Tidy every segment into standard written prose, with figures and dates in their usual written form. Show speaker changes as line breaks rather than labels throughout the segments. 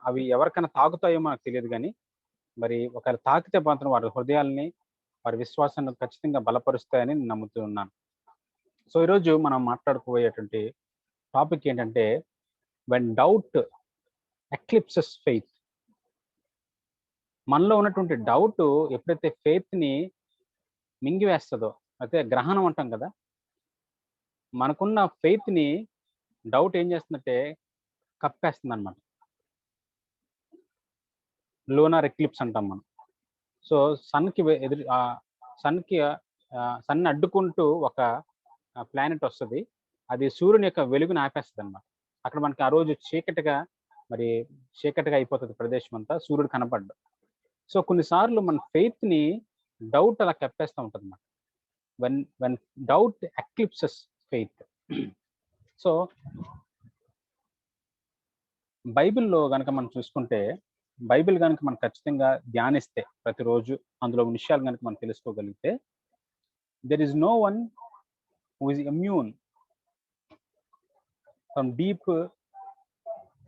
అవి ఎవరికైనా తాకుతాయేమో నాకు తెలియదు గానీ, మరి ఒకవేళ తాకితే మాత్రం వారి హృదయాల్ని, వారి విశ్వాసాన్ని ఖచ్చితంగా బలపరుస్తాయని నేను నమ్ముతూ ఉన్నాను. సో, ఈరోజు మనం మాట్లాడుకోబోయేటువంటి టాపిక్ ఏంటంటే, వెన్ డౌట్ ఎక్లిప్సెస్ ఫెయిత్. మనలో ఉన్నటువంటి డౌటు ఎప్పుడైతే ఫెయిత్‌ని మింగివేస్తదో, అయితే గ్రహణం అంటాం కదా! మనకున్న ఫెయిత్‌ని డౌట్ ఏం చేస్తుందంటే కప్పేస్తుందనమాట. లూనార్ ఎక్లిప్స్ అంటాం మనం. సో, సన్‌కి సన్‌కి సన్‌ని అడ్డుకుంటూ ఒక ప్లానెట్ వస్తది. అది సూర్యుని యొక్క వెలుగుని ఆపేస్తదనమాట. అక్కడ మనకి ఆ రోజు మరి చీకటిగా అయిపోతది ప్రదేశమంతా. సూర్యుడు కనపడడు. సో, కొన్ని సార్లు మన ఫెయిత్‌ని డౌట్ అలా కప్పేస్తా ఉంటదన్నమాట. When when doubt eclipses faith. So, బైబిల్‌లో గనక మనం చూసుకుంటే, బైబిల్ గనక మనం ఖచ్చితంగా ధ్యానిస్తే ప్రతిరోజు అందులో విషయాలు గనక మనం తెలుసుకోగలిగితే, there is no one who is immune from deep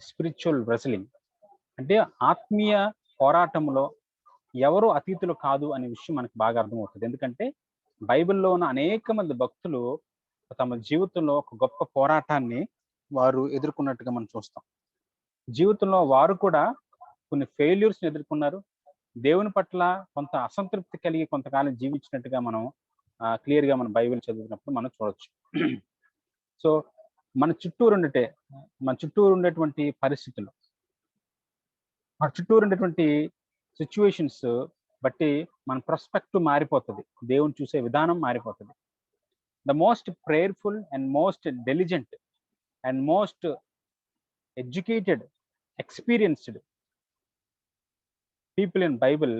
spiritual wrestling. అంటే ఆత్మీయ పోరాటంలో ఎవరు అతీతులు కాదు అనే విషయం మనకు బాగా అర్థమవుతది. ఎందుకంటే బైబిల్‌లో ఉన్న అనేక మంది భక్తులు తమ జీవితంలో ఒక గొప్ప పోరాటాన్ని వారు ఎదుర్కొన్నట్టుగా మనం చూస్తాం. జీవితంలో వారు కూడా కొన్ని ఫెయిల్యూర్స్‌ని ఎదుర్కొన్నారు. దేవుని పట్ల కొంత అసంతృప్తి కలిగి కొంతకాలం జీవించినట్టుగా మనం క్లియర్‌గా మనం బైబిల్ చదివినప్పుడు మనం చూడొచ్చు. సో, మన చుట్టూరుండటే మన చుట్టూరు ఉండేటువంటి పరిస్థితులు, మన చుట్టూరు ఉండేటువంటి సిట్యుయేషన్స్ బట్టి మన పర్స్పెక్టివ్ మారిపోతది. దేవుని చూసే విధానం మారిపోతది. The most prayerful and most diligent and most educated, experienced people in Bible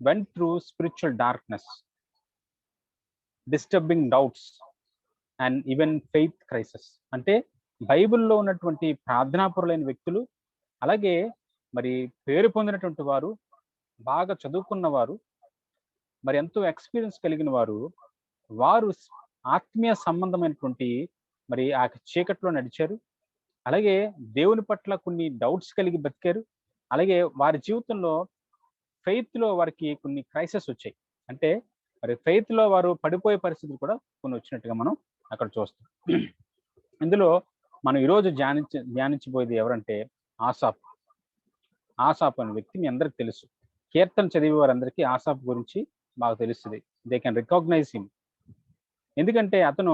went through spiritual darkness, disturbing doubts and even faith crisis. అంటే బైబిల్‌లో ఉన్నటువంటి ప్రార్థనాపరులైన వ్యక్తులు, అలాగే మరి పేరు పొందినటువంటి వారు, బాగా చదువుకున్న వారు, మరి ఎంతో ఎక్స్‌పీరియన్స్ కలిగిన వారు, వారు ఆత్మీయ సంబంధమైనటువంటి మరి ఆ చీకట్లో నడిచారు. అలాగే దేవుని పట్ల కొన్ని డౌట్స్ కలిగి బతికారు. అలాగే వారి జీవితంలో ఫెయిత్‌లో వారికి కొన్ని క్రైసిస్ వచ్చాయి. అంటే మరి ఫెయిత్‌లో వారు పడిపోయే పరిస్థితులు కూడా కొన్ని వచ్చినట్టుగా మనం అక్కడ చూస్తాం. ఇందులో మనం ఈరోజు ధ్యానించబోయేది ఎవరంటే ఆసాప్. ఆసాప్ అనే వ్యక్తి మీ అందరికి తెలుసు. కీర్తన చదివే వారందరికీ ఆసాప్ గురించి బాగా తెలుస్తది. They can recognise him. ఎందుకంటే అతను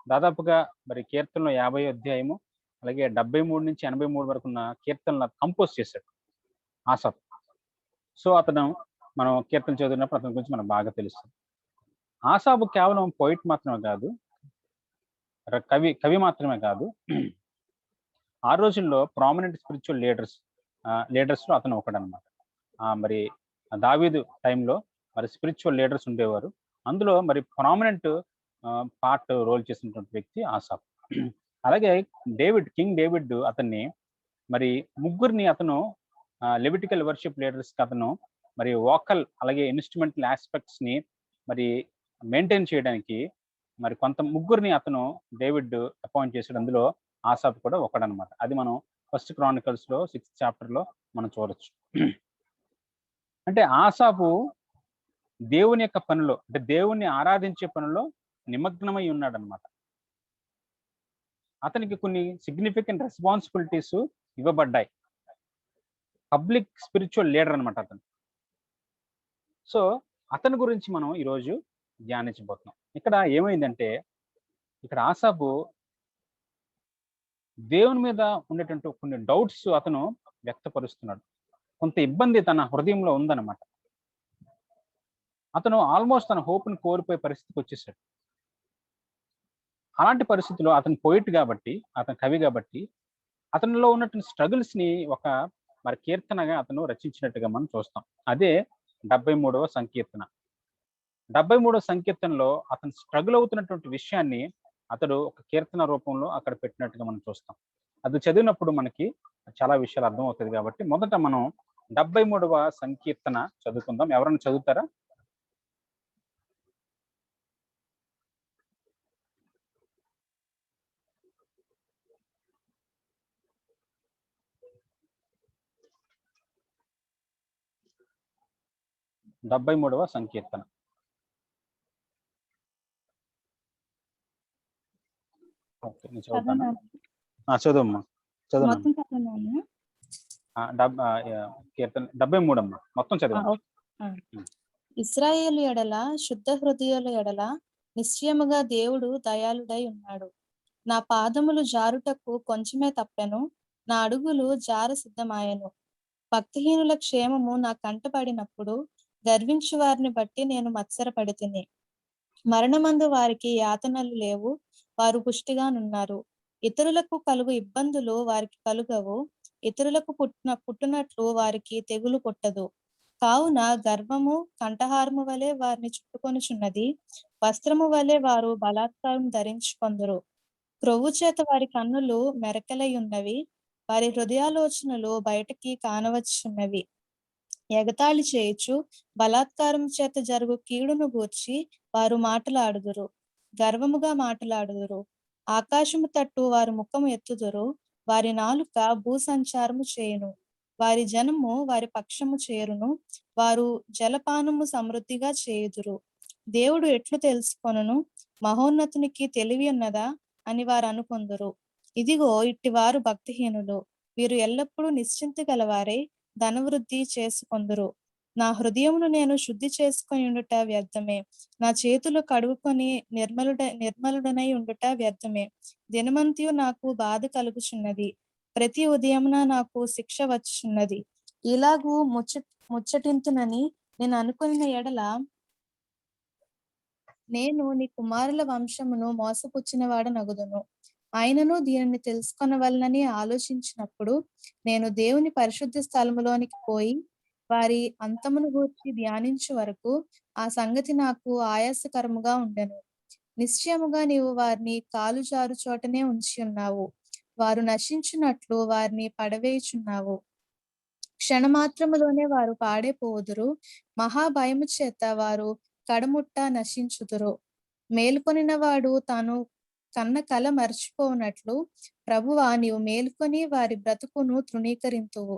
దాదాపుగా మరి కీర్తనలో 50 అధ్యాయము, అలాగే 73-83 వరకున్న కీర్తనలు కంపోజ్ చేశాడు ఆసాప్. సో, మనం కీర్తన చదివినప్పుడు అతని గురించి మనకు బాగా తెలుస్తుంది. ఆసాపు కేవలం పోయిట్ మాత్రమే కాదు, కవి కవి మాత్రమే కాదు. ఆ రోజుల్లో ప్రామినెంట్ స్పిరిచ్యువల్ లీడర్స్‌లో అతను ఒకడనమాట. మరి దావీదు టైంలో మరి స్పిరిచ్యువల్ లీడర్స్ ఉండేవారు. అందులో మరి ప్రామినెంట్ రోల్ చేసినటువంటి వ్యక్తి ఆసాఫ్. అలాగే కింగ్ డేవిడ్ అతన్ని మరి ముగ్గురిని అతను లెవిటికల్ వర్షిప్ లీడర్స్‌కి అతను మరి వోకల్ అలాగే ఇన్‌స్ట్రుమెంటల్ యాస్పెక్ట్స్‌ని మరి మెయింటైన్ చేయడానికి మరి ముగ్గురిని అతను డేవిడ్ అపాయింట్ చేసాడు. అందులో ఆసాఫ్ కూడా ఒకడనమాట. అది మనం ఫస్ట్ క్రానికల్స్‌లో 6థ్ చాప్టర్‌లో మనం చూడొచ్చు. అంటే ఆసాపు దేవుని యొక్క పనిలో, అంటే దేవుణ్ణి ఆరాధించే పనిలో నిమగ్నమై ఉన్నాడనమాట. అతనికి కొన్ని సిగ్నిఫికెంట్ రెస్పాన్సిబిలిటీస్ ఇవ్వబడ్డాయి. పబ్లిక్ స్పిరిచ్యువల్ లీడర్ అనమాట అతను. సో, అతని గురించి మనం ఈరోజు ధ్యానించబోతున్నాం. ఇక్కడ ఏమైందంటే, ఇక్కడ ఆసాపు దేవుని మీద ఉండేటువంటి కొన్ని డౌట్స్ అతను వ్యక్తపరుస్తున్నాడు. కొంత ఇబ్బంది తన హృదయంలో ఉందన్నమాట. అతను ఆల్మోస్ట్ తన హోప్‌ని కోల్పోయే పరిస్థితికొచ్చేసాడు. అలాంటి పరిస్థితిలో అతను పోయెట్ గాబట్టి, అతను కవి గాబట్టి, అతనిలో ఉన్నటువంటి స్ట్రగుల్స్‌ని మరి కీర్తనగా అతను రచించినట్టుగా మనం చూస్తాం. అదే 73వ సంకీర్తన. 73వ సంకీర్తనలో అతను స్ట్రగుల్ అవుతున్నటువంటి విషయాన్ని అతడు ఒక కీర్తన రూపంలో అక్కడ పెట్టినట్టుగా మనం చూస్తాం. అది చదివినప్పుడు మనకి చాలా విషయాలు అర్థమవుతది గాబట్టి, మొదట మనం 73వ సంకీర్తన చదువుకుందాం. ఎవరైనా చదువుతారా? 73వ సంకీర్తన. ఓకే, నేను చదువుతాను. చదువమ్మా, చదువు. కీర్తన 73 అమ్మా, మొత్తం చదివాను.
ఇశ్రాయేలు ఎడల శుద్ధ హృదయుల ఎడల నిశ్చయముగా దేవుడు దయాళుడై ఉన్నాడు. నా పాదములు జారుటకు కొంచెమే తప్పెను, నా అడుగులు జార సిద్ధమాయెను. భక్తిహీనుల క్షేమము నా కంటపడినప్పుడు గర్వించు వారిని బట్టి నేను మత్సరపడితిని. మరణమందు వారికి యాతనలు లేవు, వారు పుష్టిగానున్నారు. ఇతరులకు కలుగు ఇబ్బందులు వారికి కలుగవు, ఇతరులకు పుట్టునట్లు వారికి తెగులు పుట్టదు. కావున గర్వము కంఠహారము వలె వారిని చుట్టుకొనుచున్నది, వస్త్రము వలె వారు బలాత్కారం ధరించుకొందురు. క్రొవ్వు చేత వారి కన్నులు మెరకలై ఉన్నవి, వారి హృదయాలోచనలు బయటికి కానవచ్చున్నవి. ఎగతాళి చేయుచు బలాత్కారం చేత జరుగు కీడును గూర్చి వారు మాటలాడుదురు, గర్వముగా మాటలాడుదురు. ఆకాశము తట్టు వారి ముఖము ఎత్తుదురు, వారి నాలుక భూసంచారము చేయును. వారి జనము వారి పక్షము చేరును, వారు జలపానము సమృద్ధిగా చేయుదురు. దేవుడు ఎట్లు తెలుసుకొనును, మహోన్నతునికి తెలివి ఉన్నదా అని వారు అనుకొందురు. ఇదిగో ఇట్టివారు భక్తిహీనులు, వీరు ఎల్లప్పుడూ నిశ్చింత గలవారై ధనవృద్ధి చేసుకొందురు. నా హృదయమును నేను శుద్ధి చేసుకొని ఉండుట వ్యర్థమే, నా చేతులు కడుగుకొని నిర్మలుడనై ఉండుట వ్యర్థమే. దినమంతయు నాకు బాధ కలుగుచున్నది, ప్రతి ఉదయమున నాకు శిక్ష వచ్చుచున్నది. ఇలాగూ ముచ్చటింతునని నేను అనుకున్న ఎడల నేను నీ కుమారుల వంశమును మోసపుచ్చిన వాడనగుదును. ఆయనను దీనిని తెలుసుకొనవలనని ఆలోచించినప్పుడు నేను దేవుని పరిశుద్ధ స్థలములోనికి పోయి వారి అంతమును గూర్చి ధ్యానించు వరకు ఆ సంగతి నాకు ఆయాసకరముగా ఉండెను. నిశ్చయముగా నీవు వారిని కాలు జారు చోటనే ఉంచి ఉన్నావు, వారు నశించున్నట్లు వారిని పడవేయుచున్నావు. క్షణమాత్రములోనే వారు పాడైపోవుదురు, మహాభయము చేత వారు కడముట్ట నశించుదురు. మేలుకొనిన వాడు తాను కన్న కల మర్చిపోనట్లు ప్రభువా నీవు మేలుకొని వారి బ్రతుకును తృణీకరింతువు.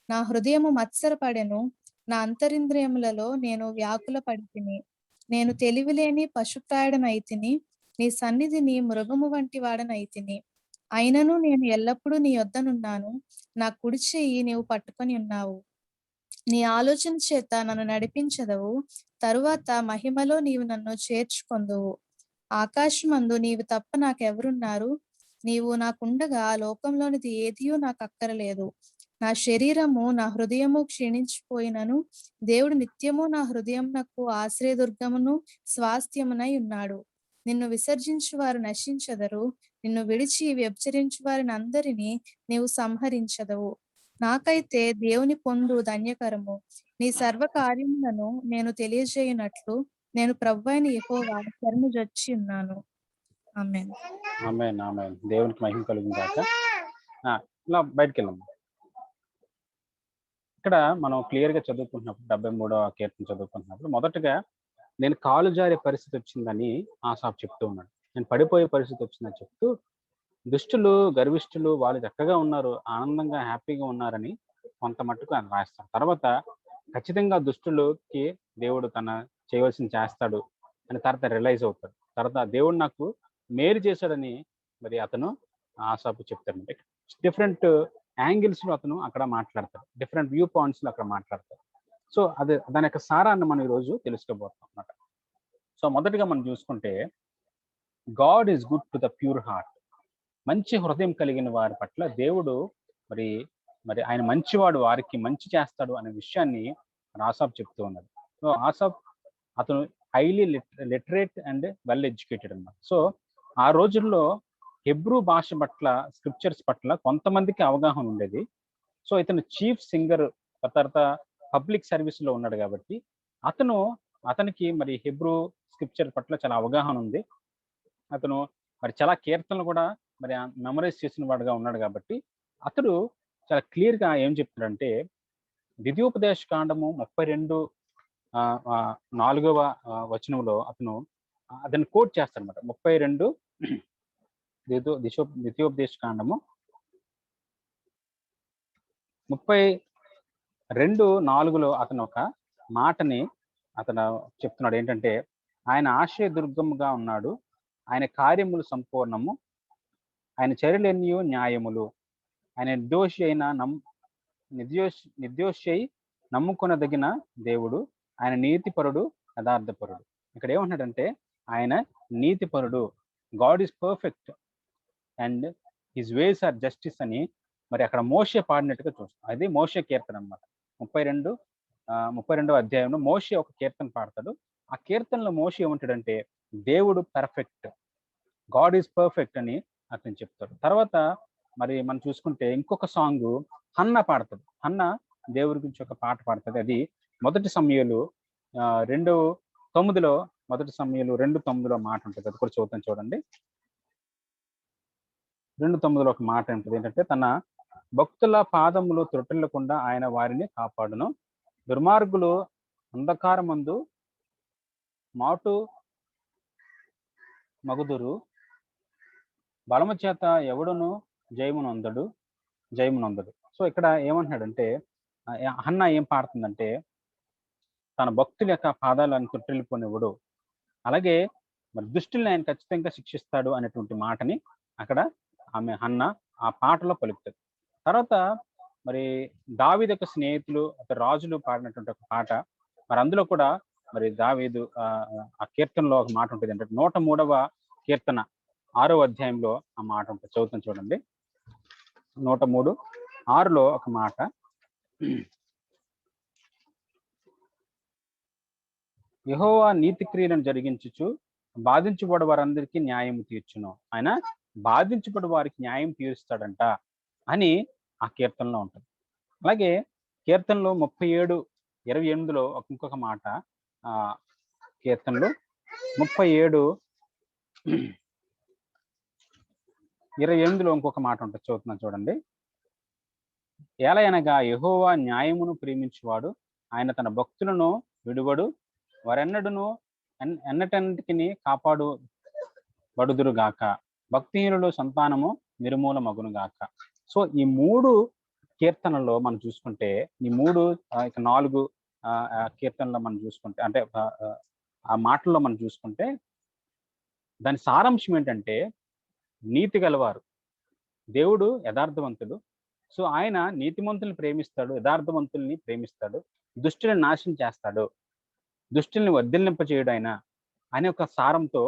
నా హృదయము మత్సరపడెను, నా అంతరింద్రియములలో నేను వ్యాకుల పడితిని. నేను తెలివిలేని పశుప్రాయుడనైతిని, నీ సన్నిధిని మృగము వంటి వాడనైతిని. అయినను నేను ఎల్లప్పుడూ నీ యొద్దనున్నాను, నా కుడి చెయ్యి నీవు పట్టుకొని ఉన్నావు. నీ ఆలోచన చేత నన్ను నడిపించదవు, తరువాత మహిమలో నీవు నన్ను చేర్చుకొందువు. ఆకాశమందు నీవు తప్ప నాకెవరున్నారు? నీవు నాకుండగా లోకంలోనిది ఏదియూ నాకు అక్కరలేదు. నా శరీరము నా హృదయము క్షీణించిపోయినను దేవుడు నిత్యము నా హృదయమునకు ఆశ్రయదుర్గమును స్వాస్థ్యమునై ఉన్నాడు. నిన్ను విసర్జించు వారు నశించెదరు, నిన్ను విడిచి వ్యభిచరించు వారిని అందరినీ నీవు సంహరించదవు. నాకైతే దేవుని పొందు ధన్యకరము. నీ సర్వ కార్యములను నేను తెలియజేయునట్లు నేను ప్రభువైన యెహోవా శరణుజొచ్చి ఉన్నాను. ఆమేన్.
ఆమేన్, ఆమేన్. దేవునికి మహిమ కలుగును గాక. ఇలా బయటికి వెళ్ళమ్మా. ఇక్కడ మనం క్లియర్ గా చదువుకుంటున్నప్పుడు 73వ కీర్తన చదువుకుంటున్నప్పుడు మొదటగా నేను కాలు జారే పరిస్థితి వచ్చిందని ఆసాపు చెప్తూ ఉన్నాడు. నేను పడిపోయే పరిస్థితి వచ్చిందని చెప్తూ, దుష్టులు గర్విష్ఠులు వాళ్ళు చక్కగా ఉన్నారు, ఆనందంగా హ్యాపీగా ఉన్నారని కొంత మట్టుకు ఆయన రాస్తాడు. తర్వాత ఖచ్చితంగా దుష్టులకి దేవుడు తన చేయవలసింది చేస్తాడు అని తర్వాత రియలైజ్ అవుతాడు. తర్వాత దేవుడు నాకు మేలు చేశాడని మరి అతను ఆసాపు చెప్తాడు. డిఫరెంట్ యాంగిల్స్ లో అతను అక్కడ మాట్లాడతాడు, డిఫరెంట్ వ్యూ పాయింట్స్ లో అక్కడ మాట్లాడతాడు. సో అది దాని యొక్క సారాన్ని మనం ఈరోజు తెలుసుకోబోతాం అన్నమాట. సో మొదటిగా మనం చూసుకుంటే God is good to the pure heart. మంచి హృదయం కలిగిన వారి పట్ల దేవుడు మరి మరి ఆయన మంచివాడు, వారికి మంచి చేస్తాడు అనే విషయాన్ని ఆసాప్ చెప్తూ ఉన్నాడు. సో ఆసాప్ అతను highly literate and well educated అన్నమాట. సో ఆ రోజుల్లో హెబ్రూ భాష పట్ల, స్క్రిప్చర్స్ పట్ల కొంతమందికి అవగాహన ఉండేది. సో ఇతను చీఫ్ సింగర్, తర్వాత పబ్లిక్ సర్వీస్ లో ఉన్నాడు కాబట్టి అతనికి మరి హెబ్రూ స్క్రిప్చర్ పట్ల చాలా అవగాహన ఉంది. అతను మరి చాలా కీర్తనలు కూడా మరి మెమరైజ్ చేసిన వాడుగా ఉన్నాడు కాబట్టి అతడు చాలా క్లియర్ గా ఏం చెప్తాడంటే, ద్వితీయోపదేశ కాండము 32 4వ వచనంలో అతను కోట్ చేస్తాడనమాట. 32 ద్వితీయోపదేశ కాండము 32:4లో అతను ఒక మాటని అతను చెప్తున్నాడు ఏంటంటే, ఆయన ఆశ్రయ దుర్గముగా ఉన్నాడు, ఆయన కార్యములు సంపూర్ణము, ఆయన చర్యలెన్నియు న్యాయములు, ఆయన నిర్దోషి అయి నమ్ముకొనదగిన దేవుడు, ఆయన నీతిపరుడు, యథార్థపరుడు. ఇక్కడ ఏమంటున్నాడంటే ఆయన నీతిపరుడు, God is perfect and his ways are justice అని మరి అక్కడ మోషే పాడినట్టుగా చూస్తాం. అది మోషే కీర్తన అనమాట. 32వ అధ్యాయంలో మోషే ఒక కీర్తన పాడతాడు. ఆ కీర్తనలో మోషే ఏమంటాడంటే దేవుడు పర్ఫెక్ట్, గాడ్ ఈజ్ పర్ఫెక్ట్ అని అతను చెప్తాడు. తర్వాత మరి మనం చూసుకుంటే ఇంకొక సాంగ్ హన్న పాడుతుంది. హన్న దేవుడి గురించి ఒక పాట పాడుతుంది. అది మొదటి సమయాలు 2:9లో, మొదటి సమయాలు 2:9లో మాట ఉంటుంది. అది కూడా చూద్దాం చూడండి. 2:9లో ఒక మాట ఉంటుంది ఏంటంటే, తన భక్తుల పాదములు త్రొట్టిల్లకుండా ఆయన వారిని కాపాడును, దుర్మార్గులు అంధకారమందు మాటు మగుదురు, బలము చేత ఎవడును జయమునొందడు. సో ఇక్కడ ఏమంటున్నాడంటే హన్నా ఏం పాడుతుందంటే తన భక్తుల యొక్క పాదాలను త్రొట్టిల్లిపోనివ్వడు, అలాగే మరి దుష్టుల్ని ఆయన ఖచ్చితంగా శిక్షిస్తాడు అనేటువంటి మాటని అక్కడ ఆమె హన్నా ఆ పాటలో పలుకుతుంది. తర్వాత మరి దావీదు యొక్క స్నేహితులు రాజులు పాడినటువంటి ఒక పాట, మరి అందులో కూడా మరి దావీదు ఆ కీర్తనలో ఒక మాట ఉంటుంది అంటే 103వ కీర్తన 6వ అధ్యాయంలో ఆ మాట ఉంటుంది. చదువుతాం చూడండి. 103:6లో ఒక మాట, యెహోవా నీతి క్రియలను జరిగించుచు బాధించబడి వారందరికీ న్యాయం తీర్చును. ఆయన బాధించబడి వారికి న్యాయం తీరుస్తాడంట అని ఆ కీర్తనలో ఉంటుంది. అలాగే కీర్తనలో 37:28లో ఇంకొక మాట, కీర్తనలో 37:28లో ఇంకొక మాట ఉంటుంది. చదువుతున్నాను చూడండి. ఏలయనగా యెహోవా న్యాయమును ప్రేమించువాడు, ఆయన తన భక్తులను విడువడు, వారెన్నడును ఎన్నటన్నిటిని కాపాడు బడుదురుగాక, భక్తిహీనులు సంతానము నిర్మూలమగును గాక. సో ఈ 3 కీర్తనల్లో మనం చూసుకుంటే, ఈ 4 కీర్తనలో మనం చూసుకుంటే అంటే ఆ మాటల్లో మనం చూసుకుంటే దాని సారాంశం ఏంటంటే నీతి గలవారు, దేవుడు యథార్థవంతుడు. సో ఆయన నీతిమంతుల్ని ప్రేమిస్తాడు, యథార్థవంతుల్ని ప్రేమిస్తాడు, దుష్టుల్ని నాశనం చేస్తాడు, దుష్టుల్ని వర్ధిల్లింపచేయడు ఆయన అనే ఒక సారంతో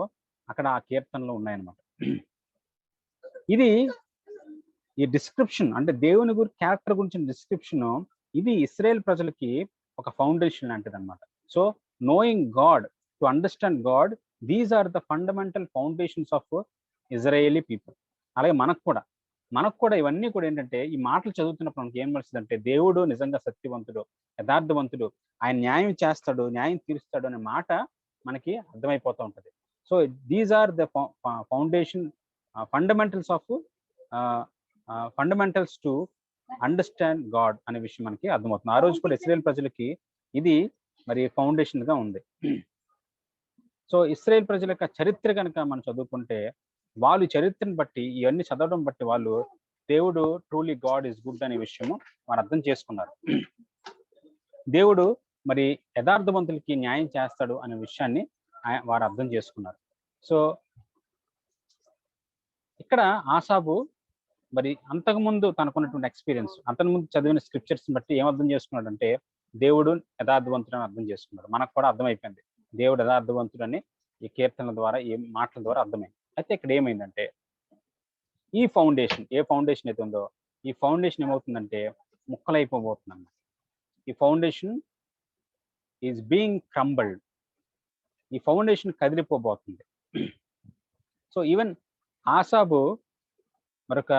అక్కడ ఆ కీర్తనలో ఉన్నాయన్నమాట. ఇది ఈ డిస్క్రిప్షన్ అంటే దేవుని క్యారెక్టర్ గురించిన డిస్క్రిప్షన్, ఇది ఇశ్రాయేల్ ప్రజలకి ఒక ఫౌండేషన్ లాంటిది అనమాట. So knowing God, to understand God, these are the fundamental foundations of Israeli people. అలాగే మనకు కూడా ఇవన్నీ కూడా ఏంటంటే ఈ మాటలు చదువుతున్నప్పుడు మనకి ఏం వస్తుందంటే దేవుడు నిజంగా సత్యవంతుడు, యథార్థవంతుడు, ఆయన న్యాయం చేస్తాడు, న్యాయం తీరుస్తాడు అనే మాట మనకి అర్థమైపోతూ ఉంటుంది. So these are the foundation fundamentals to understand God అనే విషయం మనకి అర్థమవుతుంది. ఆ రోజు కూడా ఇశ్రాయేల్ ప్రజలకి ఇది మరి ఫౌండేషన్ గా ఉంది. సో ఇశ్రాయేల్ ప్రజల యొక్క చరిత్ర కనుక మనం చదువుకుంటే, వాళ్ళు చరిత్రను బట్టి ఇవన్నీ చదవడం బట్టి వాళ్ళు దేవుడు ట్రూలీ గాడ్ ఈజ్ గుడ్ అనే విషయము వారు అర్థం చేసుకున్నారు. దేవుడు మరి యథార్థవంతులకి న్యాయం చేస్తాడు అనే విషయాన్ని వారు అర్థం చేసుకున్నారు. సో ఇక్కడ ఆసాబు మరి అంతకుముందు తనకున్నటువంటి ఎక్స్పీరియన్స్, అంతకుముందు చదివిన స్క్రిప్చర్స్ బట్టి ఏం అర్థం చేసుకున్నాడంటే దేవుడు యథార్థవంతుడు అని అర్థం చేసుకున్నాడు. మనకు కూడా అర్థమైపోయింది దేవుడు యథార్థవంతుడు అని ఈ కీర్తనల ద్వారా, ఈ మాటల ద్వారా అర్థమైంది. అయితే ఇక్కడ ఏమైందంటే ఈ ఫౌండేషన్, ఏ ఫౌండేషన్ అయితే ఉందో ఈ ఫౌండేషన్ ఏమవుతుందంటే ముక్కలైపోబోతుంది అన్నమాట. ఈ ఫౌండేషన్ ఈజ్ బీయింగ్ క్రంబల్డ్, ఈ ఫౌండేషన్ కదిలిపోబోతుంది. సో ఈవెన్ ఆసాబు మరొక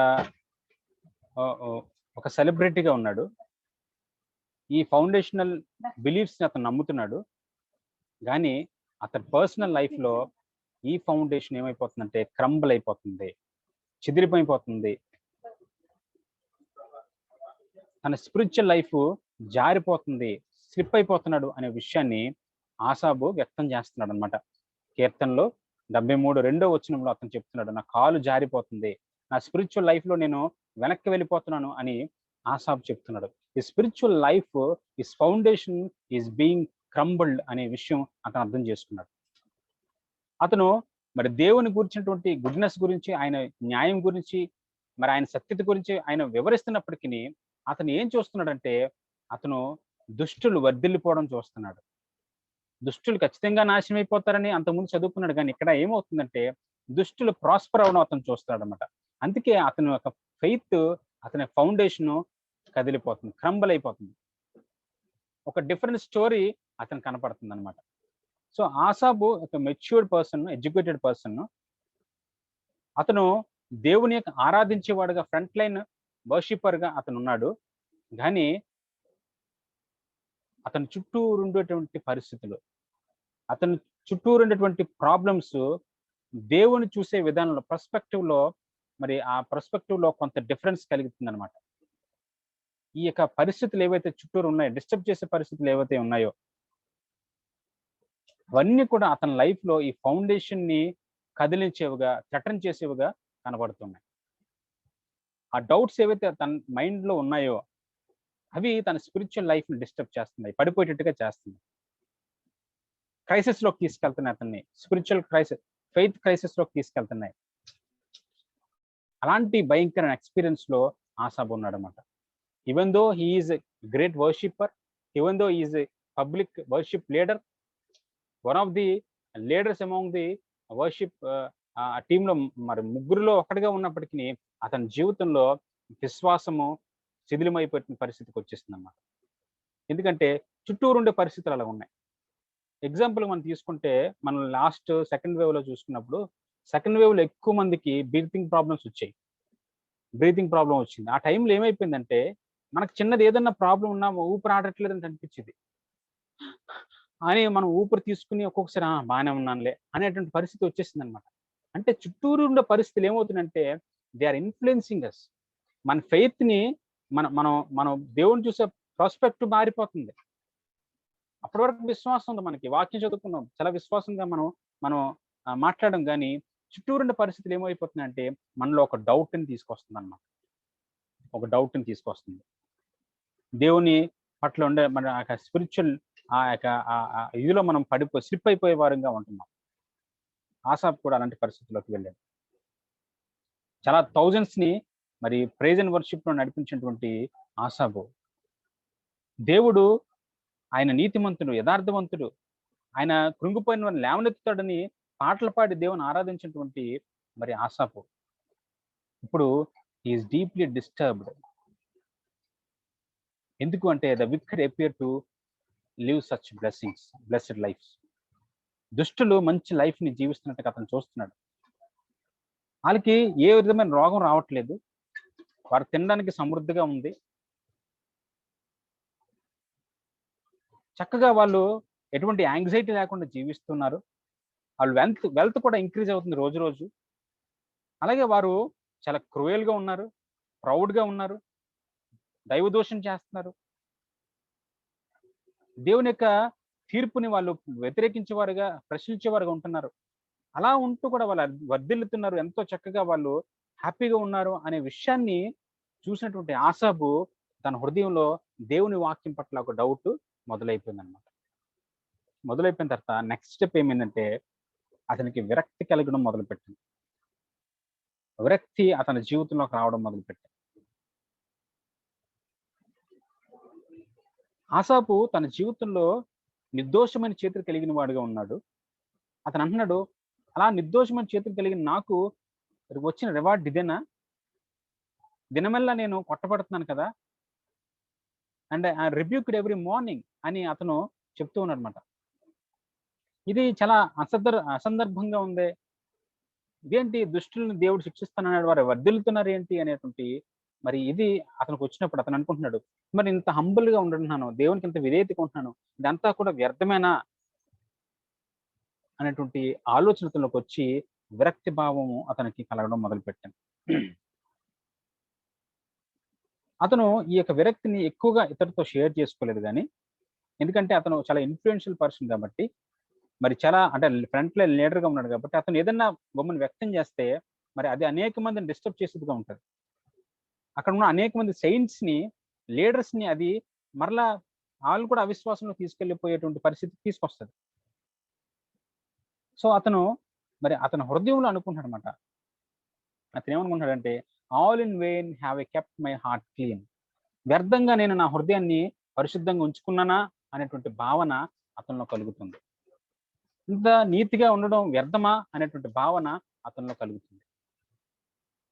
ఒక సెలబ్రిటీగా ఉన్నాడు. ఈ ఫౌండేషనల్ బిలీఫ్స్ ని అతను నమ్ముతున్నాడు, కానీ అతని పర్సనల్ లైఫ్ లో ఈ ఫౌండేషన్ ఏమైపోతుందంటే క్రంబల్ అయిపోతుంది, చెదిరిపోయిపోతుంది. తన స్పిరిచువల్ లైఫ్ జారిపోతుంది, స్లిప్ అయిపోతున్నాడు అనే విషయాన్ని ఆసాబు వ్యక్తం చేస్తున్నాడు అనమాట. కీర్తనలో 73:2వ వచనంలో అతను చెప్తున్నాడు, నా కాలు జారిపోతుంది, నా స్పిరిచువల్ లైఫ్ లో నేను వెనక్కి వెళ్ళిపోతున్నాను అని ఆసాబు చెప్తున్నాడు. ఈ spiritual life, his foundation is being crumbled అనే విషయం అతను అర్థం చేసుకున్నాడు. అతను మరి దేవుని గురించినటువంటి గుడ్నెస్ గురించి, ఆయన న్యాయం గురించి, మరి ఆయన సత్యత గురించి ఆయన వివరిస్తున్నప్పటికీ అతను ఏం చూస్తున్నాడంటే, అతను దుష్టులు వర్ధిల్లిపోవడం చూస్తున్నాడు. దుష్టులు ఖచ్చితంగా నాశనం అయిపోతారని అంతకుముందు చదువుకున్నాడు, కానీ ఇక్కడ ఏమవుతుందంటే దుష్టులు ప్రాస్పర్ అవడం అతను చూస్తాడు అనమాట. అందుకే అతని యొక్క ఫెయిత్, అతని ఫౌండేషన్ కదిలిపోతుంది, క్రంబల్ అయిపోతుంది. ఒక డిఫరెంట్ స్టోరీ అతను కనపడుతుంది అనమాట. సో ఆసాబు ఒక మెచ్యూర్డ్ పర్సన్, ఎడ్యుకేటెడ్ పర్సన్. అతను దేవుని యొక్క ఆరాధించేవాడుగా, ఫ్రంట్ లైన్ వర్షిపర్ గా అతను ఉన్నాడు. కానీ అతని చుట్టూ ఉండేటువంటి పరిస్థితులు, అతని చుట్టూ ఉండేటువంటి ప్రాబ్లమ్స్ దేవుని చూసే విధానంలో, పర్స్పెక్టివ్ లో, మరి ఆ పర్స్పెక్టివ్ లో కొంత డిఫరెన్స్ కలుగుతుంది అనమాట. ఈ యొక్క పరిస్థితులు ఏవైతే చుట్టూరు ఉన్నాయో, డిస్టర్బ్ చేసే పరిస్థితులు ఏవైతే ఉన్నాయో, అవన్నీ కూడా అతని లైఫ్ లో ఈ ఫౌండేషన్ ని కదిలించేవిగా, థ్రెటన్ చేసేవిగా కనబడుతున్నాయి. ఆ డౌట్స్ ఏవైతే తన మైండ్ లో ఉన్నాయో అవి తన స్పిరిచువల్ లైఫ్ ని డిస్టర్బ్ చేస్తున్నాయి, పడిపోయేటట్టుగా చేస్తుంది, క్రైసిస్ లోకి తీసుకెళ్తున్నాయి అతన్ని, స్పిరిచువల్ క్రైసిస్, ఫెయిత్ క్రైసిస్ లోకి తీసుకెళ్తున్నాయి. అలాంటి భయంకర ఎక్స్పీరియన్స్ లో ఆసాబు ఉన్నాడు అనమాట. Even though he is a great worshipper, even though is a public worship leader, one of the leaders among the worship ఆ టీంలో మరి ముగ్గురులో ఒకటిగా ఉన్నప్పటికీ అతని జీవితంలో విశ్వాసము శిథిలమైపోయిన పరిస్థితికి వచ్చేస్తుంది అన్నమాట. ఎందుకంటే చుట్టూరు ఉండే పరిస్థితులు అలా ఉన్నాయి. ఎగ్జాంపుల్ మనం తీసుకుంటే, మనం లాస్ట్ సెకండ్ వేవ్ లో చూసుకున్నప్పుడు, సెకండ్ వేవ్ లో ఎక్కువ మందికి బ్రీతింగ్ ప్రాబ్లమ్స్ వచ్చాయి, బ్రీతింగ్ ప్రాబ్లం వచ్చింది. ఆ టైంలో ఏమైపోయిందంటే, మనకు చిన్నది ఏదన్నా ప్రాబ్లం ఉన్నా ఊపిరి ఆడట్లేదని అనిపించింది అని మనం ఊపిరి తీసుకుని ఒక్కొక్కసారి బాగానే ఉన్నానులే అనేటువంటి పరిస్థితి వచ్చేసింది అనమాట. అంటే చుట్టూరు ఉండే పరిస్థితులు ఏమవుతుందంటే, దే ఆర్ ఇన్ఫ్లుయెన్సింగ్ అస్. మన ఫెయిత్ ని మనం మనం మనం దేవుని చూసే ప్రాస్పెక్ట్ మారిపోతుంది. అప్పటి వరకు విశ్వాసం ఉంది, మనకి వాక్యం చదువుకున్నాం, చాలా విశ్వాసంగా మనం మనం మాట్లాడడం, కానీ చుట్టూరుండే పరిస్థితులు ఏమైపోతున్నాయంటే మనలో ఒక డౌట్ ని తీసుకొస్తుంది అన్నమాట, ఒక డౌట్ ని తీసుకొస్తుంది. దేవుని పట్ల ఉండే మన స్పిరిచువల్ ఆ యొక్క ఇదిలో మనం స్లిప్ అయిపోయే వారంగా ఉంటున్నాం. ఆసాబ్ కూడా అలాంటి పరిస్థితుల్లోకి వెళ్ళాడు. చాలా థౌజండ్స్ ని మరి ప్రైజ్ అండ్ వర్షిప్ లో నడిపించినటువంటి ఆసాబు, దేవుడు ఆయన నీతిమంతుడు, యథార్థవంతుడు, ఆయన కృంగిపోయిన వారిని లేవనెత్తుతాడని పాటలు పాడి దేవుని ఆరాధించినటువంటి మరి ఆసాపు ఇప్పుడు ఈజ్ డీప్లీ డిస్టర్బ్డ్. ఎందుకు అంటే the wicked appear to live such blessings, blessed life. దుష్టులు మంచి లైఫ్ ని జీవిస్తున్నట్టుగా అతను చూస్తున్నాడు. వాళ్ళకి ఏ విధమైన రోగం రావట్లేదు, వారు తినడానికి సమృద్ధిగా ఉంది, చక్కగా వాళ్ళు ఎటువంటి యాంగ్జైటీ లేకుండా జీవిస్తున్నారు, వాళ్ళు వెల్త్ కూడా ఇంక్రీజ్ అవుతుంది రోజు రోజు. అలాగే వారు చాలా క్రూయల్ గా ఉన్నారు, ప్రౌడ్ గా ఉన్నారు, దైవదోషం చేస్తున్నారు, దేవుని యొక్క తీర్పుని వాళ్ళు వ్యతిరేకించేవారుగా, ప్రశ్నించేవారుగా ఉంటున్నారు. అలా ఉంటూ కూడా వాళ్ళు వర్ధిల్లుతున్నారు, ఎంతో చక్కగా వాళ్ళు హ్యాపీగా ఉన్నారు అనే విషయాన్ని చూసినటువంటి ఆసాబు తన హృదయంలో దేవుని వాక్యం పట్ల ఒక డౌట్ మొదలైపోయింది అనమాట. మొదలైపోయిన తర్వాత నెక్స్ట్ స్టెప్ ఏమైందంటే, అతనికి విరక్తి కలగడం మొదలుపెట్టింది. విరక్తి అతని జీవితంలోకి రావడం మొదలుపెట్టింది. ఆసాపు తన జీవితంలో నిర్దోషమైన చేతులు కలిగిన వాడుగా ఉన్నాడు. అతను అంటున్నాడు, అలా నిర్దోషమైన చేతులు కలిగిన నాకు వచ్చిన రివార్డ్ ఇదేనా? దినమెల్లా నేను కొట్టబడుతున్నాను కదా, and I rebuked every morning అని అతను చెప్తూ ఉన్నాడు అనమాట. ఇది చాలా అసందర్భంగా ఉంది. ఇదేంటి, దుష్టులను దేవుడు శిక్షిస్తానన్నాడు, వారు వర్ధిల్లుతున్నారు ఏంటి అనేటువంటి మరి ఇది అతనికి వచ్చినప్పుడు అతను అనుకుంటున్నాడు, మరి ఇంత హంబుల్ గా ఉంటున్నాను, దేవునికి ఇంత విధేయతగా ఉంటున్నాను, ఇదంతా కూడా వ్యర్థమేనా అనేటువంటి ఆలోచనలోకి వచ్చి విరక్తి భావము అతనికి కలగడం మొదలుపెట్టింది. అతను ఈ యొక్క విరక్తిని ఎక్కువగా ఇతరులతో షేర్ చేసుకోలేదు, కానీ ఎందుకంటే అతను చాలా ఇన్ఫ్లుయెన్షియల్ పర్సన్ కాబట్టి, మరి చాలా అంటే ఫ్రంట్ లైన్ లీడర్ గా ఉన్నాడు కాబట్టి, అతను ఏదన్నా బొమ్మను వ్యక్తం చేస్తే మరి అది అనేక మందిని డిస్టర్బ్ చేసేదిగా ఉంటుంది. అక్కడ ఉన్న అనేక మంది సెయింట్స్ ని, లీడర్స్ ని అది మరలా వాళ్ళు కూడా అవిశ్వాసంలో తీసుకెళ్ళిపోయేటువంటి పరిస్థితి తీసుకొస్తది. సో, అతను హృదయంలో అనుకుంటున్నాడనమాట. అతనేమనుకుంటున్నాడంటే, all in vain have I kept my heart clean. వ్యర్థంగా నేను నా హృదయాన్ని పరిశుద్ధంగా ఉంచుకున్నానా అనేటువంటి భావన అతనిలో కలుగుతుంది. ఇంత నీతిగా ఉండడం వ్యర్థమా అనేటువంటి భావన అతనిలో కలుగుతుంది.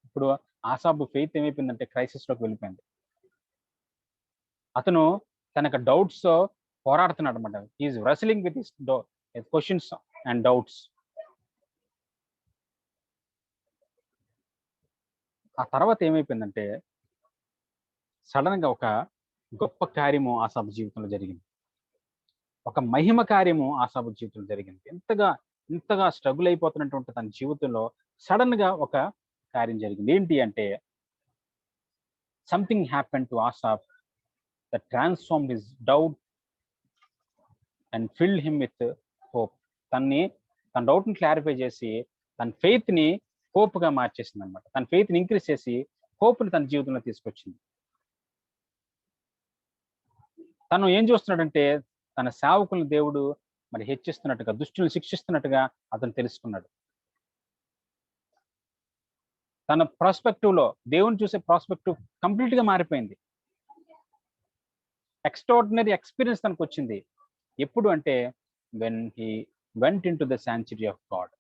ఇప్పుడు ఆసాబు ఫెయిత్ ఏమైపోయిందంటే క్రైసిస్‌లోకి వెళ్ళిపోయింది. అతను తనకు డౌట్స్‌తో పోరాడుతున్నాడన్నమాట. He is wrestling with his questions and doubts. ఆ తర్వాత ఏమైపోయిందంటే సడెన్‌గా ఒక గొప్ప కార్యము ఆసాబు జీవితంలో జరిగింది. ఒక మహిమ కార్యము ఆసాబు జీవితంలో జరిగింది. ఇంతగా స్ట్రగుల్ అయిపోతున్నటువంటి తన జీవితంలో సడెన్‌గా ఒక కార్యం జరిగింది. ఏంటి అంటే something happened to Asaph that transformed his doubt and field him with hope. తన డౌట్‌ని క్లారిఫై చేసి తన ఫెయిత్‌ని హోప్‌గా మార్చేసిందన్నమాట. తన ఫెయిత్‌ని ఇంక్రీజ్ చేసి హోప్‌ని తన జీవితంలో తీసుకొచ్చింది. తను ఏం చూస్తున్నాడంటే తన సేవకులను దేవుడు మరి హెచ్చిస్తున్నట్టుగా, దుష్టులను శిక్షిస్తున్నట్టుగా అతను తెలుసుకున్నాడు. తన ప్రాస్పెక్టివ్‌లో దేవుని చూసే ప్రాస్పెక్టివ్ కంప్లీట్‌గా మారిపోయింది. ఎక్స్ట్రార్డినరీ ఎక్స్‌పీరియన్స్ తనకొచ్చింది. ఎప్పుడు అంటే when he went into the sanctuary of God.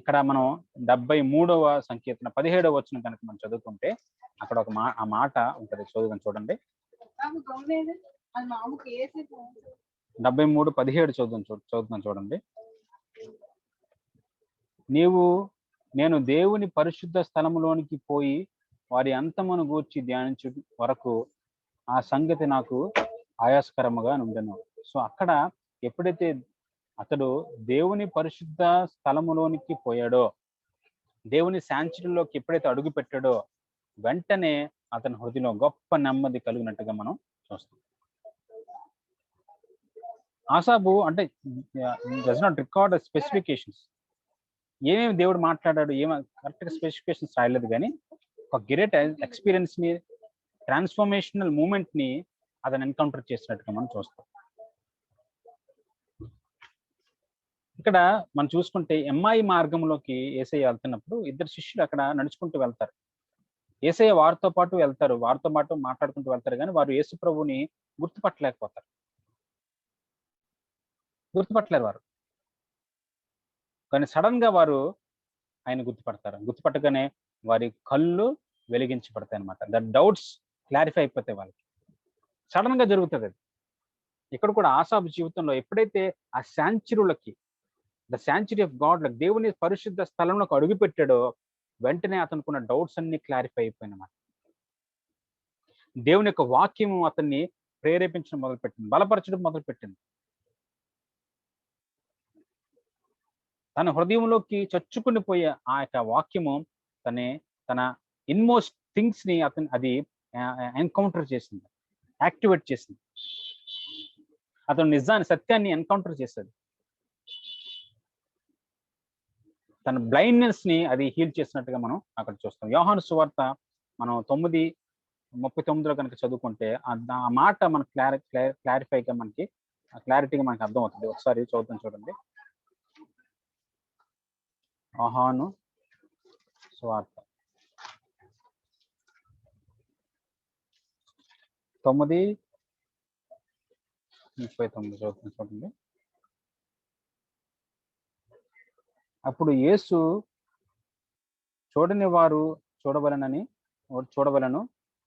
ఇక్కడ మనం 73వ సంకీర్తన 17వ వచనం కనుక మనం చదువుకుంటే అక్కడ ఆ మాట ఉంటది. చూడండి. 73:17 చదువుతున్నాను చూడండి. నేను దేవుని పరిశుద్ధ స్థలములోనికి పోయి వారి అంతమును గూర్చి ధ్యానించు వరకు ఆ సంగతి నాకు ఆయాసకరముగా నుండెను. సో, అక్కడ ఎప్పుడైతే అతడు దేవుని పరిశుద్ధ స్థలములోనికి పోయాడో, దేవుని సాంక్చురీలోకి ఎప్పుడైతే అడుగు పెట్టాడో, వెంటనే అతని హృదయంలో గొప్ప నెమ్మది కలిగినట్టుగా మనం చూస్తాం. ఆసాబు అంటే డస్ నాట్ రికార్డ్ స్పెసిఫికేషన్స్. ఏమేమి దేవుడు మాట్లాడాడు కరెక్ట్‌గా స్పెసిఫికేషన్స్ రాయలేదు గానీ, ఒక గ్రేట్ ఎక్స్‌పీరియన్స్‌ని, ట్రాన్స్‌ఫర్మేషనల్ మూవ్‌మెంట్‌ని అతను ఎన్‌కౌంటర్ చేసినట్టుగా మనం చూస్తాం. ఇక్కడ మనం చూసుకుంటే ఎమ్మాయి మార్గంలోకి యేసయ్య వెళ్తున్నప్పుడు ఇద్దరు శిష్యులు అక్కడ నడుచుకుంటూ వెళ్తారు. యేసయ్య వారితో పాటు వెళ్తారు. వారితో పాటు మాట్లాడుకుంటూ వెళ్తారు గానీ, వారు యేసు ప్రభువుని గుర్తుపట్టలేకపోతారు. గుర్తుపట్టలేరు వారు. కానీ సడెన్‌గా వారు ఆయన గుర్తుపడతారు. గుర్తుపట్టగానే వారి కళ్ళు వెలిగించబడతాయన్నమాట. డౌట్స్ క్లారిఫై అయిపోతాయి వాళ్ళకి. సడెన్‌గా జరుగుతదది. ఇక్కడ కూడా ఆసాబు జీవితంలో ఎప్పుడైతే ఆ సాంక్చురీలోకి ద సాంక్చురీ ఆఫ్ గాడ్ దేవుని పరిశుద్ధ స్థలంలోకి అడుగుపెట్టాడో, వెంటనే అతనుకున్న డౌట్స్ అన్నీ క్లారిఫై అయిపోయాయన్నమాట. దేవుని యొక్క వాక్యము అతన్ని ప్రేరేపించడం మొదలుపెట్టింది. బలపరచడం మొదలుపెట్టింది. తన హృదయంలోకి చొచ్చుకొని పోయే ఆ యొక్క వాక్యము తన ఇన్‌మోస్ట్ థింగ్స్‌ని అది ఎన్‌కౌంటర్ చేసింది. యాక్టివేట్ చేసింది. అతను సత్యాన్ని ఎన్‌కౌంటర్ చేశాడు. తన బ్లైండ్‌నెస్‌ని అది హీల్ చేసినట్టుగా మనం అక్కడ చూస్తాం. యోహాను సువార్త మనం 9:39లో కనుక చదువుకుంటే ఆ మాట మనకు క్లారిఫైగా మనకి క్లారిటీగా మనకు అర్థమవుతుంది. ఒకసారి చదువుతాను చూడండి. యోహాను సువార్త 9:39 చదువుతాను చూడండి. అప్పుడు యేసు చూడని వారు చూడవలెను,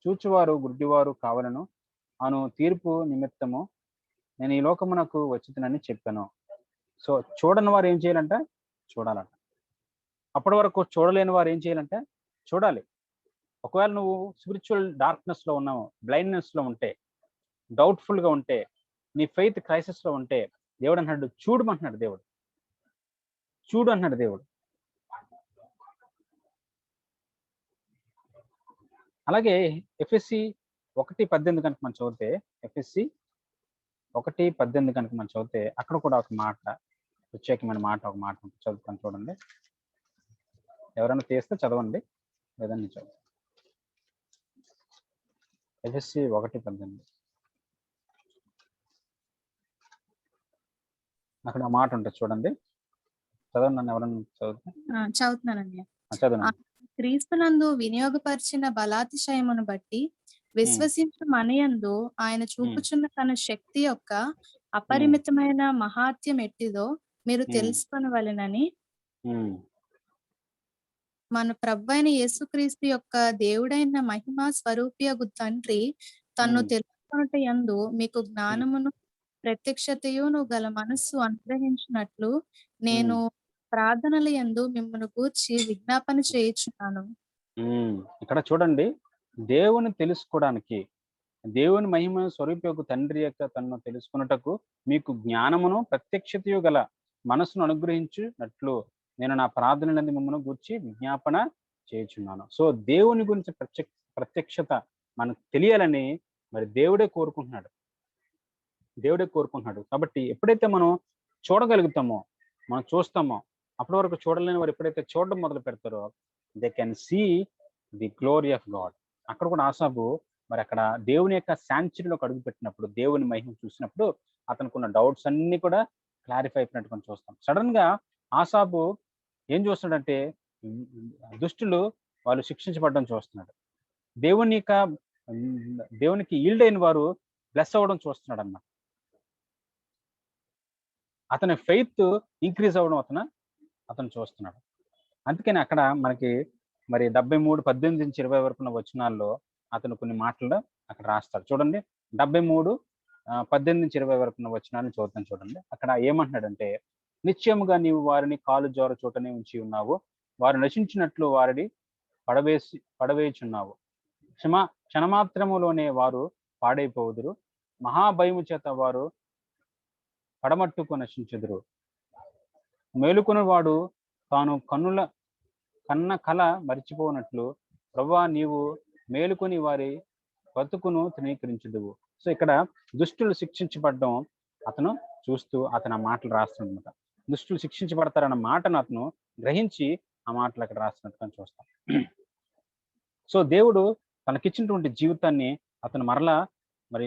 చూచువారు గుడ్డివారు కావలెను అను తీర్పు నిమిత్తము నేను ఈ లోకమునకు వచ్చితినని చెప్పాను. సో, చూడని వారు ఏం చేయాలంట? చూడాలంట. అప్పటి వరకు చూడలేని వారు ఏం చేయాలంటే చూడాలి. ఒకవేళ నువ్వు స్పిరిచువల్ డార్క్‌నెస్‌లో ఉన్నావు, బ్లైండ్‌నెస్‌లో ఉంటే, డౌట్‌ఫుల్‌గా ఉంటే, నీ ఫెయిత్ క్రైసిస్‌లో ఉంటే దేవుడు అంటున్నాడు చూడమంటున్నాడు దేవుడు. చూడు అంటున్నాడు దేవుడు. అలాగే ఎఫెసీ 1:18 కనుక మనం చదివితే ఎఫెసీ 1:18 కనుక మనం చదివితే అక్కడ కూడా ఒక మాట, ప్రత్యేకమైన మాట ఒక మాట చదువుతాను చూడండి. ఎవరైనా తీస్తే చదవండి. లేదంటే నేను చదువుతాను. ఎఫెసీ 1:18 అక్కడ ఆ మాట ఉంటుంది చూడండి. చదవండి, నన్ను ఎవరన్నా చదివితే.
చదువుతున్నానండి.
చదవండి.
క్రీస్తునందు వినియోగపరిచిన బలాతిశయమును బట్టి విశ్వసించు మనయందు ఆయన చూపుచున్న తన శక్తి యొక్క అపరిమితమైన మహాత్యం ఎట్టిదో మీరు తెలుసుకొనవలెనని మన ప్రభువైన యేసుక్రీస్తు యొక్క దేవుడైన మహిమా స్వరూపియగు తండ్రి తన్ను తెలుసుకొనుట యందు మీకు జ్ఞానమును ప్రత్యక్షతయును గల మనస్సు అనుగ్రహించినట్లు నేను ప్రార్థనల యందు మిమ్మల్ని గూర్చి విజ్ఞాపన చేయుచున్నాను.
ఇక్కడ చూడండి, దేవుని తెలుసుకోవడానికి, దేవుని మహిమ స్వరూపకు తండ్రి యొక్క తనను తెలుసుకున్నటకు మీకు జ్ఞానమును ప్రత్యక్షతయు గల మనసును అనుగ్రహించినట్లు నేను నా ప్రార్థనలందు మిమ్మల్ని గూర్చి విజ్ఞాపన చేయుచున్నాను. సో దేవుని గురించి ప్రత్యక్షత మనకు తెలియాలని మరి దేవుడే కోరుకుంటున్నాడు. కాబట్టి ఎప్పుడైతే మనం చూడగలుగుతామో, మనం చూస్తామో, అప్పటి వరకు చూడలేని వారు ఎప్పుడైతే చూడడం మొదలు పెడతారో they can see the glory of God. అక్కడ కూడా ఆసాబు మరి అక్కడ దేవుని యొక్క శాంచురీలోకి అడుగు పెట్టినప్పుడు, దేవుని మహిమ చూసినప్పుడు అతనుకున్న డౌట్స్ అన్ని కూడా క్లారిఫై అయిపోయినట్టు మనం చూస్తాం. సడన్ గా ఆసాబు ఏం చూస్తున్నాడంటే దుష్టులు వాళ్ళు శిక్షించబడడం చూస్తున్నాడు. దేవునికి ఈల్డ్ అయిన వారు బ్లెస్ అవ్వడం చూస్తున్నాడు అన్నమాట. అతని ఫెయిత్ ఇంక్రీజ్ అవ్వడం అతను చూస్తున్నాడు. అందుకని అక్కడ మనకి మరి 73:18-20 వరకు ఉన్న వచనాల్లో అతను కొన్ని మాటలు అక్కడ రాస్తాడు. చూడండి, 73:18-20 వరకు ఉన్న వచనాన్ని చూడండి. అక్కడ ఏమంటున్నాడంటే, నిశ్చయముగా నీవు వారిని కాలు జారు చోటనే ఉంచి ఉన్నావు, వారు నశించినట్లు వారిని పడవేయుచున్నావు. క్షణమాత్రములోనే వారు పాడైపోవుదురు, మహాభయము చేత వారు పడమట్టుకు నశించుదురు. మేలుకొని వాడు తాను కన్న కల మరిచిపోనట్లు ప్రభువా నీవు మేలుకొని వారి బతుకును తృణీకరించుదువు. సో ఇక్కడ దుష్టులు శిక్షించబడడం అతను చూస్తూ అతను ఆ మాటలు రాస్తున్నమాట. దుష్టులు శిక్షించబడతారన్న మాటను అతను గ్రహించి ఆ మాటలు అక్కడ రాస్తున్నట్టుగా చూస్తాం. సో దేవుడు తనకిచ్చినటువంటి జీవితాన్ని అతను మరలా మరి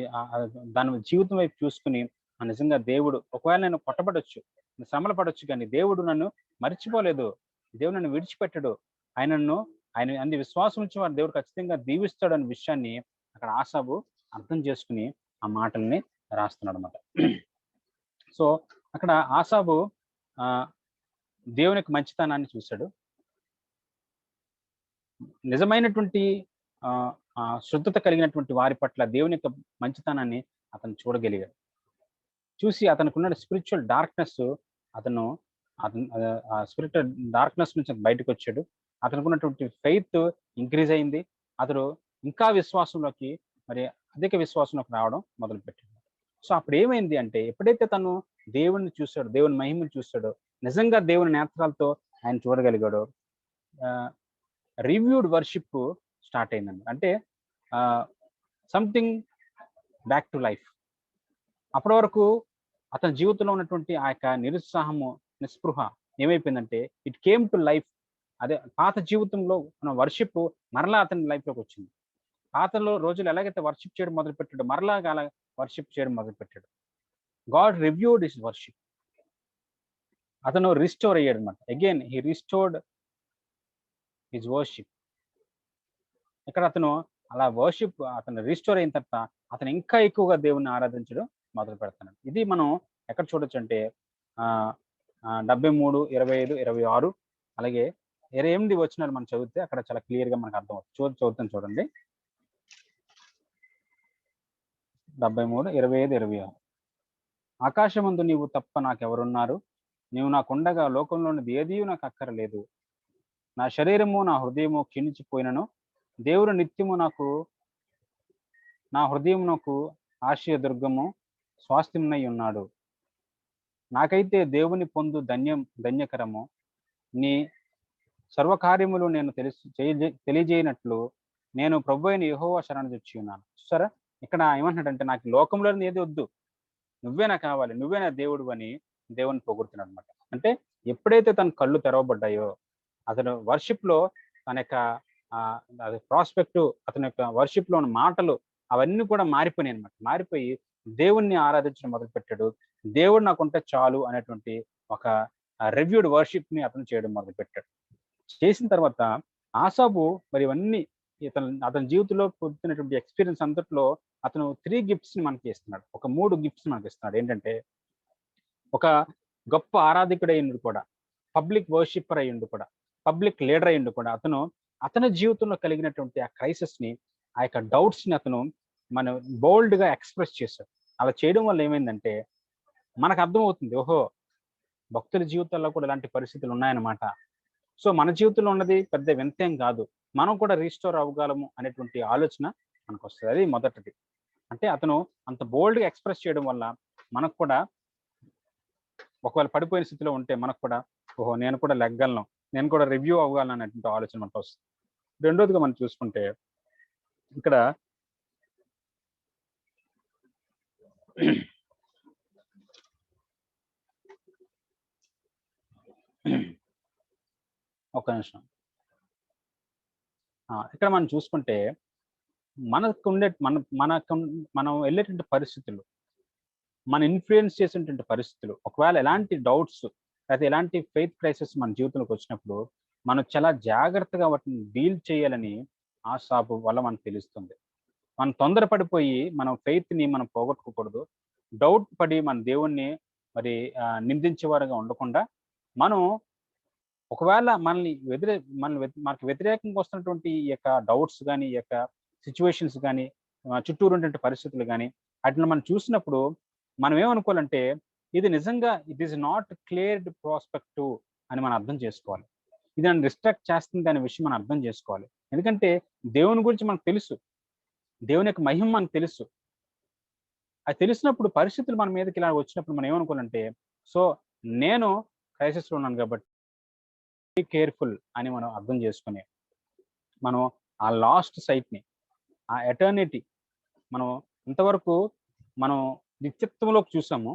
దాని జీవితం వైపు చూసుకుని నిజంగా దేవుడు, ఒకవేళ నేను కొట్టబడొచ్చు, శ్రమలు పడొచ్చు, కానీ దేవుడు నన్ను మర్చిపోలేదు, దేవుడు నన్ను విడిచిపెట్టడు, ఆయన అన్ని విశ్వాసం నుంచి వాడు దేవుడు ఖచ్చితంగా దీవిస్తాడు అనే విషయాన్ని అక్కడ ఆసాబు అర్థం చేసుకుని ఆ మాటల్ని రాస్తున్నాడు అన్నమాట. సో అక్కడ ఆసాబు దేవుని యొక్క మంచితనాన్ని చూశాడు. నిజమైనటువంటి శుద్ధత కలిగినటువంటి వారి పట్ల దేవుని యొక్క మంచితనాన్ని అతను చూడగలిగాడు. చూసి అతనుకున్న స్పిరిచువల్ డార్క్నెస్, అతను స్పిరిచువల్ డార్క్నెస్ నుంచి బయటకు వచ్చాడు. అతనుకున్నటువంటి ఫెయిత్ ఇంక్రీజ్ అయింది. అతడు ఇంకా విశ్వాసంలోకి, మరి అధిక విశ్వాసంలోకి రావడం మొదలుపెట్టాడు. సో అప్పుడు ఏమైంది అంటే, ఎప్పుడైతే తను దేవుని చూశాడో, దేవుని మహిమను చూశాడో, నిజంగా దేవుని నేత్రాలతో ఆయన చూడగలిగాడో, రివ్యూడ్ వర్షిప్ స్టార్ట్ అయిందండి. అంటే సంథింగ్ బ్యాక్ టు లైఫ్. అప్పటి వరకు అతని జీవితంలో ఉన్నటువంటి ఆ యొక్క నిరుత్సాహము, నిస్పృహ ఏమైపోయిందంటే ఇట్ కేమ్ టు లైఫ్. అదే పాత జీవితంలో ఉన్న వర్షిప్ మరలా అతని లైఫ్లోకి వచ్చింది. పాతలో రోజులు ఎలాగైతే వర్షిప్ చేయడం మొదలుపెట్టాడు, మరలా అలా వర్షిప్ చేయడం మొదలుపెట్టాడు. God reviewed his worship. అతను రిస్టోర్ అయ్యాడు అనమాట. Again he restored his worship. ఇక్కడ అతను అలా వర్షిప్ అతను రిస్టోర్ అయిన తర్వాత అతను ఇంకా ఎక్కువగా దేవుణ్ణి ఆరాధించడం మొదలు పెడతాడు. ఇది మనం ఎక్కడ చూడొచ్చు అంటే 73, 25, 26 అలాగే 28 వచనాలు మనం చదివితే అక్కడ చాలా క్లియర్ గా మనకు అర్థం అవుతుంది. చదువుతాను చూడండి. 73, 25, 26. ఆకాశమందు నీవు తప్ప నాకెవరున్నారు? నీవు నాకుండగా లోకంలోనిది ఏదీ నాకు అక్కరలేదు. నా శరీరము నా హృదయము క్షీణించిపోయినను దేవుడు నిత్యము నా హృదయమునకు ఆశయ దుర్గము స్వాస్థ్యమునై ఉన్నాడు. నాకైతే దేవుని పొందు ధన్యకరము. నీ సర్వకార్యములు నేను తెలియజేయనట్లు నేను ప్రభు అయిన యెహోవా శరణుజొచ్చి ఉన్నాను. చూసారా, ఇక్కడ ఏమంటున్నాడంటే నాకు లోకంలో ఏది వద్దు, నువ్వే నాకు కావాలి, నువ్వే నా దేవుడు అని దేవుని పొగుడుతున్నాడు అనమాట. అంటే ఎప్పుడైతే తన కళ్ళు తెరవబడ్డాయో అతను వర్షిప్ లో తన యొక్క ప్రాస్పెక్ట్, అతని యొక్క వర్షిప్ లో ఉన్న మాటలు అవన్నీ కూడా మారిపోయినాయి అనమాట. మారిపోయి దేవుణ్ణి ఆరాధించడం మొదలుపెట్టాడు. దేవుడు నాకుంటే చాలు అనేటువంటి ఒక రివ్యూడ్ వర్షిప్ ని అతను చేయడం మొదలుపెట్టాడు. చేసిన తర్వాత ఆసాబు మరి ఇవన్నీ అతని జీవితంలో పొందుతున్నటువంటి ఎక్స్పీరియన్స్ అంతట్లో అతను 3 గిఫ్ట్స్ ని మనకి ఇస్తున్నాడు. ఒక 3 గిఫ్ట్స్ మనకి ఇస్తున్నాడు. ఏంటంటే ఒక గొప్ప ఆరాధకుడయ్యుండి కూడా, పబ్లిక్ వర్షిప్పర్ అయ్యుండి కూడా, పబ్లిక్ లీడర్ అయ్యుండి కూడా అతని జీవితంలో కలిగినటువంటి ఆ క్రైసిస్ ని, ఆ యొక్క డౌట్స్ ని అతను బోల్డ్ గా ఎక్స్‌ప్రెస్ చేశాడు. అలా చేయడం వల్ల ఏమైందంటే మనకు అర్థమవుతుంది. ఓహో! భక్తుల జీవితాల్లో కూడా ఇలాంటి పరిస్థితులు ఉన్నాయన్నమాట. సో, మన జీవితంలో ఉన్నది పెద్ద వింతేం కాదు. మనం కూడా రీస్టోర్ అవ్వగలము అనేటువంటి ఆలోచన మనకొస్తది. అది మొదటిది. అంటే అతను అంత బోల్డ్‌గా ఎక్స్‌ప్రెస్ చేయడం వల్ల మనకు కూడా ఒకవేళ పడిపోయిన స్థితిలో ఉంటే మనకు కూడా ఓహో! నేను కూడా లెగ్గలను. నేను కూడా రివ్యూ అవ్వగలను అనేటువంటి ఆలోచన మనకొస్తది. రెండోదిగా మనం చూసుకుంటే ఇక్కడ ఒక్క నిమిషం. ఇక్కడ మనం చూసుకుంటే మనకుండే మన మనకు మనం వెళ్ళేటువంటి పరిస్థితులు, మన ఇన్‌ఫ్లుయెన్స్ చేసేటువంటి పరిస్థితులు, ఒకవేళ ఎలాంటి డౌట్స్ లేతే ఎలాంటి ఫెయిత్ క్రైసిస్ మన జీవితంలోకి వచ్చినప్పుడు, మనం చాలా జాగ్రత్తగా వాటిని డీల్ చేయాలని ఆసాపు వల్ల మనకు తెలుస్తుంది. మనం తొందరపడిపోయి మనం ఫెయిత్‌ని మనం పోగొట్టుకోకూడదు. డౌట్ పడి మన దేవుణ్ణి మరి నిందించేవారుగా ఉండకుండా, మనం ఒకవేళ మనకు వ్యతిరేకంగా వస్తున్నటువంటి ఈ యొక్క డౌట్స్ గాని, ఈ యొక్క సిట్యుయేషన్స్ గాని, చుట్టూరు ఉన్నటువంటి పరిస్థితులు గాని, ఆటిని మనం చూసినప్పుడు మనం ఏమనుకోవాలంటే, ఇది నిజంగా it is not cleared prospective అని మనం అర్థం చేసుకోవాలి. ఇది నన్ను డిస్ట్రాక్ట్ చేస్తుంది అనే విషయం మనం అర్థం చేసుకోవాలి. ఎందుకంటే దేవుని గురించి మనకు తెలుసు. దేవుని యొక్క మహిమ మనకు తెలుసు. అది తెలిసినప్పుడు పరిస్థితులు మన మీదకి ఇలా వచ్చినప్పుడు మనం ఏమనుకోవాలంటే, సో నేను క్రైసిస్‌లో ఉన్నాను కాబట్టి బీ కేర్‌ఫుల్ అని మనం అర్థం చేసుకొని, మనం ఆ లాస్ట్ సైట్‌ని, ఆ ఎటర్నిటీ మనం ఇంతవరకు మనం నిత్యత్వంలోకి చూసాము.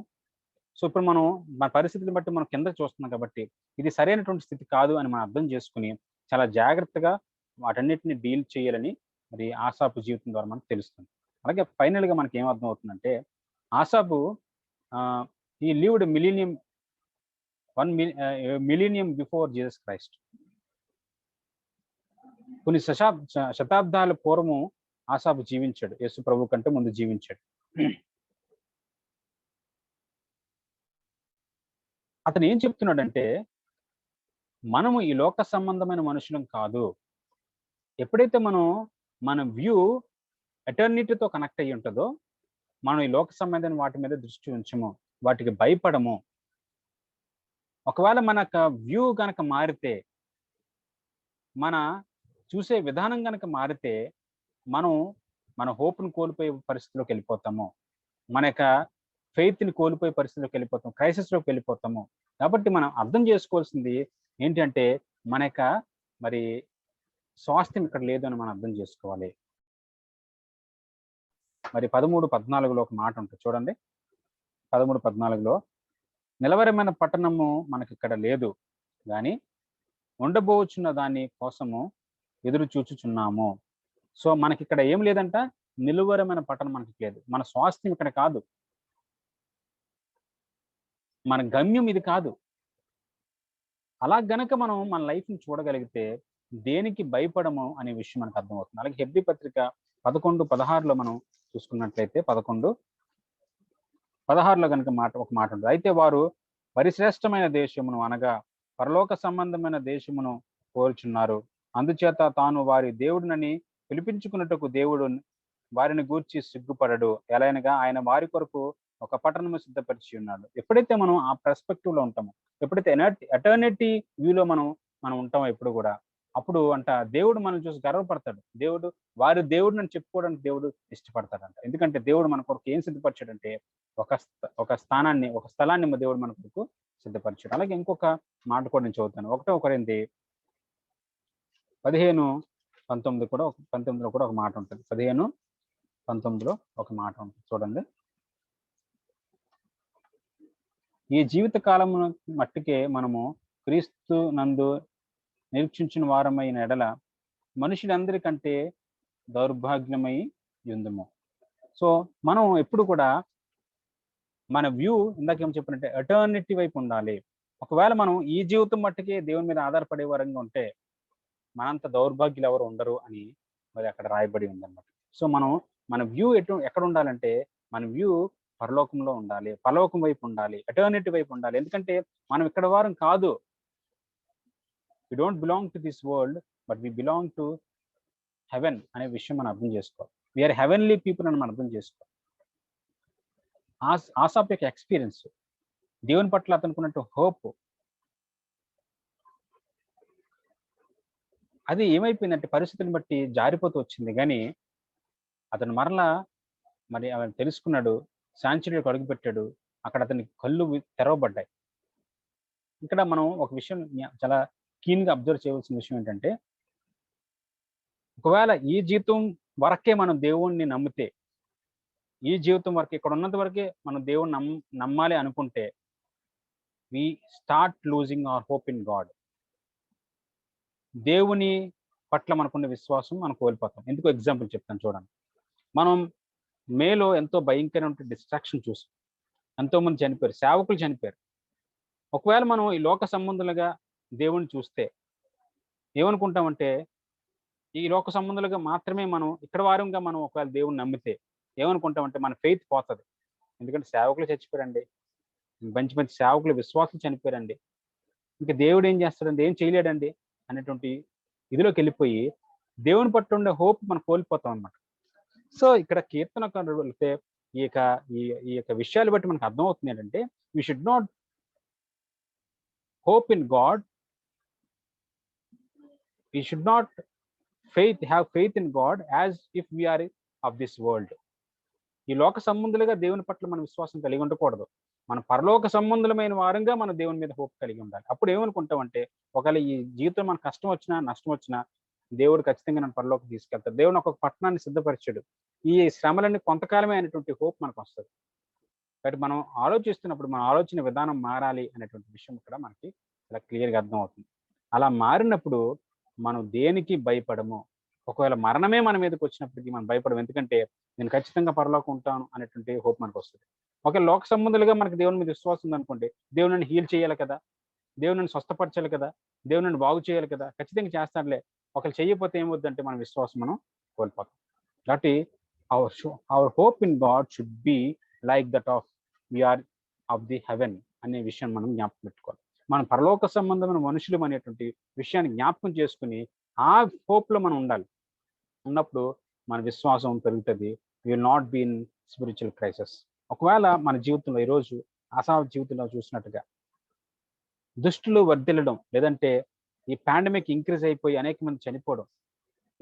సో, ఇప్పుడు మనం మన పరిస్థితిని బట్టి మనం కిందకి చూస్తున్నాం కాబట్టి, ఇది సరైనటువంటి స్థితి కాదు అని మనం అర్థం చేసుకొని, చాలా జాగ్రత్తగా వాటన్నిటిని డీల్ చేయాలని మరి ఆసాపు జీవితం ద్వారా మనకు తెలుస్తుంది. అలాగే ఫైనల్‌గా మనకేం అర్థమవుతుందంటే, Asaph he lived millennium before Jesus Christ. కొన్ని శతాబ్దాల పూర్వము ఆసాపు జీవించాడు. యేసు ప్రభు కంటే ముందు జీవించాడు. అతను ఏం చెప్తున్నాడంటే, మనము ఈ లోక సంబంధమైన మనుషులం కాదు. ఎప్పుడైతే మన వ్యూ ఎటర్నిటీతో కనెక్ట్ అయ్యి ఉంటదో, మనం ఈ లోక సంబంధమైన వాటి మీద దృష్టి ఉంచము. వాటికి భయపడము. ఒకవేళ మన వ్యూ గనక మారితే, మన చూసే విధానం గనక మారితే, మనం మన హోప్‌ని కోల్పోయే పరిస్థితిలోకి వెళ్ళిపోతాము. మన యొక్క ఫెయిత్‌ని కోల్పోయే పరిస్థితిలోకి వెళ్ళిపోతాం. క్రైసిస్‌లోకి వెళ్ళిపోతాము. కాబట్టి మనం అర్థం చేసుకోవాల్సింది ఏంటి అంటే, మన యొక్క మరి స్వాస్థ్యం ఇక్కడ లేదు అని మనం అర్థం చేసుకోవాలి. మరి 13, 14లో ఒక మాట ఉంటుంది చూడండి. 13, 14లో నిలవరమైన పట్టణము మనకిక్కడ లేదు గాని ఉండబోచున్న దాని కోసము ఎదురు చూచుచున్నాము. సో, మనకిక్కడ ఏం లేదంట, నిలువరమైన పట్టణం మనకి లేదు. మన స్వాస్థ్యం ఇక్కడ కాదు. మన గమ్యం ఇది కాదు. అలా గనక మనం మన లైఫ్‌ని చూడగలిగితే దేనికి భయపడము అనే విషయం మనకు అర్థమవుతుంది. అలాగే హెబ్రీ పత్రిక 11, 16లో మనం చూసుకున్నట్లయితే 11, 16లో గనుక ఒక మాట ఉంటుంది. అయితే వారు పరిశ్రేష్టమైన దేశమును అనగా పరలోక సంబంధమైన దేశమును కోరుచున్నారు. అందుచేత తాను వారి దేవుడినని పిలిపించుకున్నట్టుకు దేవుడు వారిని గూర్చి సిగ్గుపడడు. ఎలయనగా ఆయన వారి కొరకు ఒక పట్టణము సిద్ధపరిచి ఉన్నాడు. ఎప్పుడైతే మనం ఆ పర్స్పెక్టివ్‌లో ఉంటామో, ఎప్పుడైతే ఎటర్నిటీ వ్యూలో మనం ఉంటామో ఎప్పుడు కూడా, అప్పుడు దేవుడు మనల్ని చూసి గర్వపడతాడు. వారి దేవుడినని చెప్పుకోవడానికి దేవుడు ఇష్టపడతాడంట. ఎందుకంటే దేవుడు మన కొరకు ఏం సిద్ధపరిచాడంటే, ఒక స్థలాన్ని దేవుడు మన కొరకు సిద్ధపరిచాడు. అలాగే ఇంకొక మాట కూడా నేను చదువుతాను. 1 కొరింథీ 15, 19లో కూడా ఒక మాట ఉంటుంది. 15, 19లో ఒక మాట ఉంటుంది. చూడండి. ఈ జీవిత కాలమును మట్టుకే మనము క్రీస్తు నందు నిరీక్షించిన వారమైన ఎడల మనుషులందరికంటే దౌర్భాగ్యమై యుందుము. సో, మనం ఎప్పుడు కూడా మన వ్యూ ఇందాక ఏం చెప్పినట్టే ఎటర్నిటీ వైపు ఉండాలి. ఒకవేళ మనం ఈ జీవితం మట్టుకే దేవుని మీద ఆధారపడే వరంగా ఉంటే మనంత దౌర్భాగ్యులు ఎవరు ఉండరు అని మరి అక్కడ రాయబడి ఉందన్నమాట. సో మన వ్యూ ఎక్కడ ఉండాలంటే మన వ్యూ పరలోకంలో ఉండాలి, పరలోకం వైపు ఉండాలి, ఎటర్నిటీ వైపు ఉండాలి. ఎందుకంటే మనం ఇక్కడ వారం కాదు. We don't belong to this world, but we belong to heaven అనే విషయం మనం అర్థం చేసుకోవాలి. వీఆర్ హెవెన్లీ పీపుల్ అని మనం అర్థం చేసుకోవాలి. ఆసాప్ యొక్క ఎక్స్పీరియన్స్, దేవుని పట్ల అతనుకున్నట్టు హోప్, అది ఏమైపోయిందంటే పరిస్థితిని బట్టి జారిపోతూ వచ్చింది. కానీ అతను మరలా మరి అతను తెలుసుకున్నాడు, శాంచురీలోకి అడుగుపెట్టాడు. అక్కడ అతని కళ్ళు తెరవబడ్డాయి. ఇక్కడ మనం ఒక విషయం చాలా కీన్గా అబ్జర్వ్ చేయవలసిన విషయం ఏంటంటే, ఒకవేళ ఈ జీవితం వరకే మనం దేవుణ్ణి నమ్మితే, ఈ జీవితం వరకు ఇక్కడ ఉన్నంత వరకే మనం దేవుణ్ణి నమ్మాలి అనుకుంటే, we start losing our hope in God. దేవుని పట్ల మనకున్న విశ్వాసం మనం కోల్పోతాం. ఎందుకు ఎగ్జాంపుల్ చెప్తాను చూడండి. మనం మేలో ఎంతో భయంకరమైన డిస్ట్రాక్షన్ చూసాం. ఎంతోమంది చనిపోయారు, సేవకులు చనిపోయారు. ఒకవేళ మనం ఈ లోక సంబంధులుగా దేవుణ్ణి చూస్తే ఏమనుకుంటామంటే, ఈ లోక సంబంధులుగా మాత్రమే మనం ఇక్కడ వారంగా మనం ఒకవేళ దేవుణ్ణి నమ్మితే ఏమనుకుంటామంటే మన ఫెయిత్ పోతుంది. ఎందుకంటే సేవకులు చచ్చిపోయారండి, మంచి మంచి సేవకులు విశ్వాసులు చనిపోయారండి, ఇంకా దేవుడు ఏం చేస్తాడండి, ఏం చేయలేడండి అనేటువంటి ఇదిలోకి వెళ్ళిపోయి దేవుని పట్ల ఉండే హోప్ మనం కోల్పోతాం అనమాట. సో ఇక్కడ కీర్తనకారుడు వెళ్తే ఈ యొక్క విషయాలు బట్టి మనకు అర్థమవుతుంది ఏంటంటే, we should not hope in God, we should not have faith in God as if we are of this world. ఈ లోక సంబంధులుగా దేవుని పట్ల మనం విశ్వాసం కలిగి ఉండకూడదు. మన పరలోక సంబంధులమైన వారంగా మన దేవుని మీద హోప్ కలిగి ఉండాలి. అప్పుడు ఏమనుకుంటామంటే, ఒకవేళ ఈ జీవితం మనకు కష్టం వచ్చినా నష్టం వచ్చినా దేవుడు ఖచ్చితంగా నన్ను పరలోకి తీసుకెళ్తాడు, దేవుని ఒక పట్టణాన్ని సిద్ధపరిచాడు, ఈ శ్రమలన్నీ కొంతకాలమే అనేటువంటి హోప్ మనకు వస్తుంది. కాబట్టి మనం ఆలోచిస్తున్నప్పుడు మన ఆలోచన విధానం మారాలి అనేటువంటి విషయం ఇక్కడ మనకి చాలా క్లియర్గా అర్థం అవుతుంది. అలా మారినప్పుడు మనం దేనికి భయపడము. ఒకవేళ మరణమే మన మీదకి వచ్చినప్పటికీ మనం భయపడము. ఎందుకంటే నేను ఖచ్చితంగా పరలోకం ఉంటాను అనేటువంటి హోప్ మనకు వస్తుంది. ఒక లోక సంబంధులుగా మనకు దేవుని మీద విశ్వాసం ఉందనుకోండి, దేవుడు నన్ను హీల్ చేయాలి కదా, దేవుడు నన్ను స్వస్థపరచాలి కదా, దేవుడు నన్ను బాగు చేయాలి కదా, ఖచ్చితంగా చేస్తాడులే. ఒకళ్ళు చేయకపోతే ఏమవుద్దంటే మన విశ్వాసం మనం కోల్పోతాం. కాబట్టి our hope in God should be like that of we are of the heaven అనే విషయాన్ని మనం జ్ఞాపకం పెట్టుకోవాలి. మనం పరలోక సంబంధమైన మనుషులు అనేటువంటి విషయాన్ని జ్ఞాపకం చేసుకుని ఆ హోప్ లో మనం ఉండాలి. ఉన్నప్పుడు మన విశ్వాసం పెరుగుతుంది. Will not be in spiritual crisis. ఒకవేళ మన జీవితంలో ఈరోజు అసావ్ జీవితంలో చూసినట్టుగా దుష్టులు వర్ధిల్లడం, లేదంటే ఈ పాండమిక్ ఇంక్రీజ్ అయిపోయి అనేక మంది చనిపోవడం,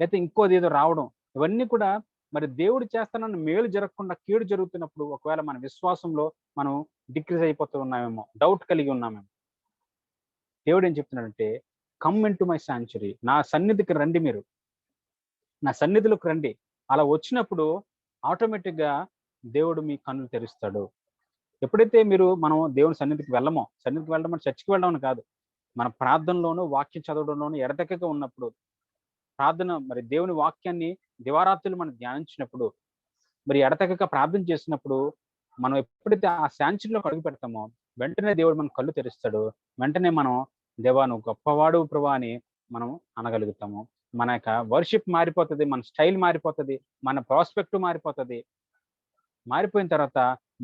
లేకపోతే ఇంకోది ఏదో రావడం, ఇవన్నీ కూడా మరి దేవుడు చేస్తానన్న మేలు జరగకుండా కీడు జరుగుతున్నప్పుడు ఒకవేళ మన విశ్వాసంలో మనం డిక్రీజ్ అయిపోతూ ఉన్నామేమో, డౌట్ కలిగి ఉన్నామేమో. దేవుడు ఏం చెప్తున్నాడంటే, come in to my sanctuary, నా సన్నిధికి రండి, మీరు నా సన్నిధిలోకి రండి. అలా వచ్చినప్పుడు ఆటోమేటిక్గా దేవుడు మీ కన్నులు తెరుస్తాడు. ఎప్పుడైతే మనం దేవుని సన్నిధికి వెళ్ళమో, సన్నిధికి వెళ్ళడం అంటే చర్చికి వెళ్ళడం అని కాదు, మన ప్రార్థనలోను వాక్యం చదవడంలోను ఎడతెక్కగా ఉన్నప్పుడు, ప్రార్థన మరి దేవుని వాక్యాన్ని దివారాత్రులు మనం ధ్యానించినప్పుడు, మరి ఎడతెక్కగా ప్రార్థన చేసినప్పుడు, మనం ఎప్పుడైతే ఆ శాంచురీలోకి అడుగు పెడతామో వెంటనే దేవుడు మన కళ్ళు తెరుస్తాడు. వెంటనే మనం దేవా నువ్వు గొప్పవాడు ప్రభా అని మనం అనగలుగుతాము. మన యొక్క వర్షిప్ మారిపోతుంది, మన స్టైల్ మారిపోతుంది, మన ప్రాస్పెక్టివ్ మారిపోతుంది. మారిపోయిన తర్వాత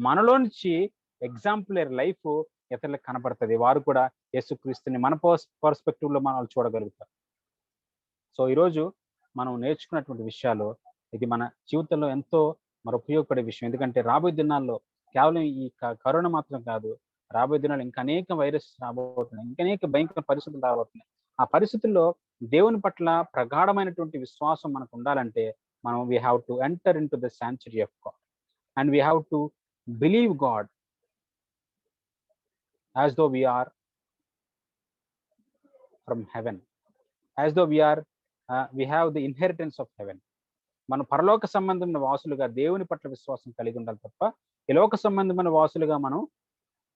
మనలో నుంచి ఎగ్జాంపులర్ లైఫ్ ఇతరులకు కనపడుతుంది. వారు కూడా యేసుక్రీస్తుని మన పర్స్పెక్టివ్ లో మనం చూడగలుగుతారు. సో ఈరోజు మనం నేర్చుకున్నటువంటి విషయాలు ఇది మన జీవితంలో ఎంతో మరి ఉపయోగపడే విషయం. ఎందుకంటే రాబోయే దినాల్లో కేవలం ఈ కరోనా మాత్రం కాదు, రాబోయే దినాల్లో ఇంకా అనేక వైరస్ రాబోతున్నాయి, ఇంకా అనేక భయంకర పరిస్థితులు రాబోతున్నాయి. ఆ పరిస్థితుల్లో దేవుని పట్ల ప్రగాఢమైనటువంటి విశ్వాసం మనకు ఉండాలంటే మనం we have to enter into the sanctuary of God and we have to believe God as though we are from heaven, as though we are we have the inheritance of heaven. మనం పరలోక సంబంధమైన వాసులుగా దేవుని పట్ల విశ్వాసం కలిగి ఉండాలి తప్ప ఈ లోక సంబంధమైన వాసులుగా మనం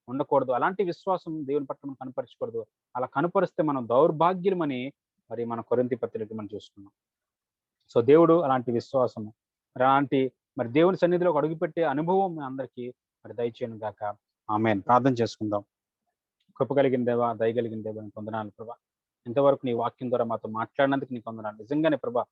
ఉండకూడదు. అలాంటి విశ్వాసం దేవుని పట్ల మనం కనపరచకూడదు. అలా కనపరిస్తే మనం దౌర్భాగ్యులమని మరి మన కొరింథీ పత్రిక మనం చూసుకున్నాం. సో దేవుడు అలాంటి విశ్వాసము, అలాంటి మరి దేవుని సన్నిధిలో అడుగుపెట్టే అనుభవం అందరికీ మరి దయచేయను గాక. ఆమేన్. ప్రార్థన చేసుకుందాం. కృప కలిగిన దేవా, దయగలిగిన దేవా, నీకు వందనాలు ప్రభా. ఇంతవరకు నీ వాక్యం ద్వారా మాతో మాట్లాడినందుకు నీకు వందనాలు. నిజంగానే ప్రభా,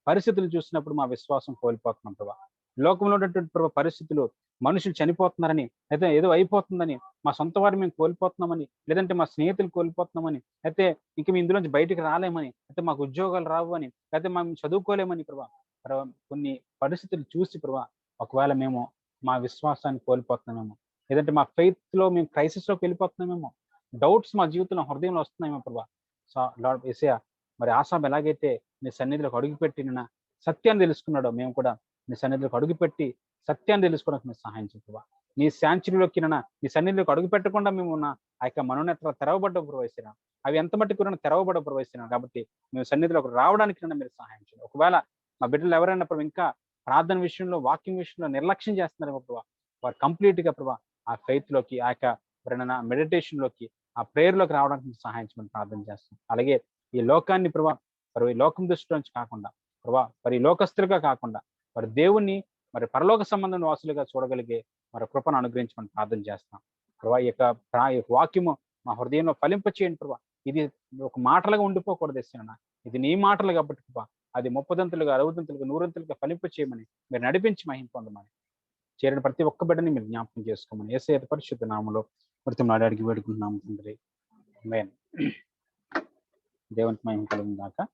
పరిస్థితులు చూసినప్పుడు మా విశ్వాసం కోల్పోతున్నాం ప్రభా. లోకంలో ఉన్నటువంటి ప్రభా పరిస్థితులు, మనుషులు చనిపోతున్నారని, అయితే ఏదో అయిపోతుందని, మా సొంత వారిని మేము కోల్పోతున్నామని, లేదంటే మా స్నేహితులు కోల్పోతున్నామని, అయితే ఇంక మేము ఇందులోంచి బయటికి రాలేమని, అయితే మాకు ఉద్యోగాలు రావు అని, అయితే మేము చదువుకోలేమని ప్రభా. కొన్ని పరిస్థితులు చూసి ప్రభా, ఒకవేళ మేము మా విశ్వాసాన్ని కోల్పోతున్నామేమో, లేదంటే మా ఫెయిత్ లో మేము క్రైసిస్ లోకి వెళ్ళిపోతున్నామేమో, డౌట్స్ మా జీవితంలో హృదయంలో వస్తున్నాయేమో ప్రభా. లార్డ్ యేసయ్య, మరి ఆసాబ్ ఎలాగైతే నీ సన్నిధిలోకి అడుగుపెట్టి నిన్న సత్యాన్ని తెలుసుకున్నాడో, మేము కూడా నీ సన్నిధిలోకి అడుగుపెట్టి సత్యాన్ని తెలుసుకోవడానికి మీరు సహాయం చేయ ప్రభా. నీ శాంచులోకి నీ సన్నిధిలోకి అడుగు పెట్టకుండా మేము ఉన్న ఆ యొక్క మనోనేత్రాలు తెరవబడ్డ ప్రవేశినా, అవి ఎంత మట్టుకు తెరవబడ్డ ప్రవేశినా కాబట్టి మేము సన్నిధిలోకి రావడానికి మీరు సహాయం చేయండి. ఒకవేళ మా బిడ్డలు ఎవరైనా ప్రభు ఇంకా ప్రార్థన విషయంలో, వాక్యం విషయంలో నిర్లక్ష్యం చేస్తున్నారు ప్రభా, వారు కంప్లీట్ గా ప్రభా ఆ ఫెయిత్ లోకి, ఆ యొక్క మెడిటేషన్ లోకి, ఆ ప్రేయర్ లోకి రావడానికి మీరు సహాయం చేయమని ప్రార్థన చేస్తాం. అలాగే ఈ లోకాన్ని ప్రభా, మరి ఈ లోకం దృష్టిలోంచి కాకుండా ప్రభా, మరి లోకస్తులుగా కాకుండా మరి దేవుణ్ణి, మరి పరలోక సంబంధం వాసులుగా చూడగలిగే మరి కృపను అనుగ్రహించమని ప్రార్థన చేస్తాం ప్రభా. ఈ యొక్క వాక్యము మా హృదయంలో ఫలింప చేయండి ప్రభా. ఇది ఒక మాటలుగా ఉండిపోకూడదు ఇస్తున్నా, ఇది నీ మాటలు కాబట్టి ప్రభా, అది 30దంతులుగా, 60దంతులుగా, 100దంతులుగా ఫలింప చేయమని మీరు నడిపించి మహిమ పొందమని, చేరిన ప్రతి ఒక్క బిడ్డని మీరు జ్ఞాపకం చేసుకోమని యేసయ్య పరిశుద్ధ నామములో మృతం అడిగి వేడుకుంటున్నాము తండ్రి. ఆమేన్. దేవునికి మహిమ కలుగును గాక.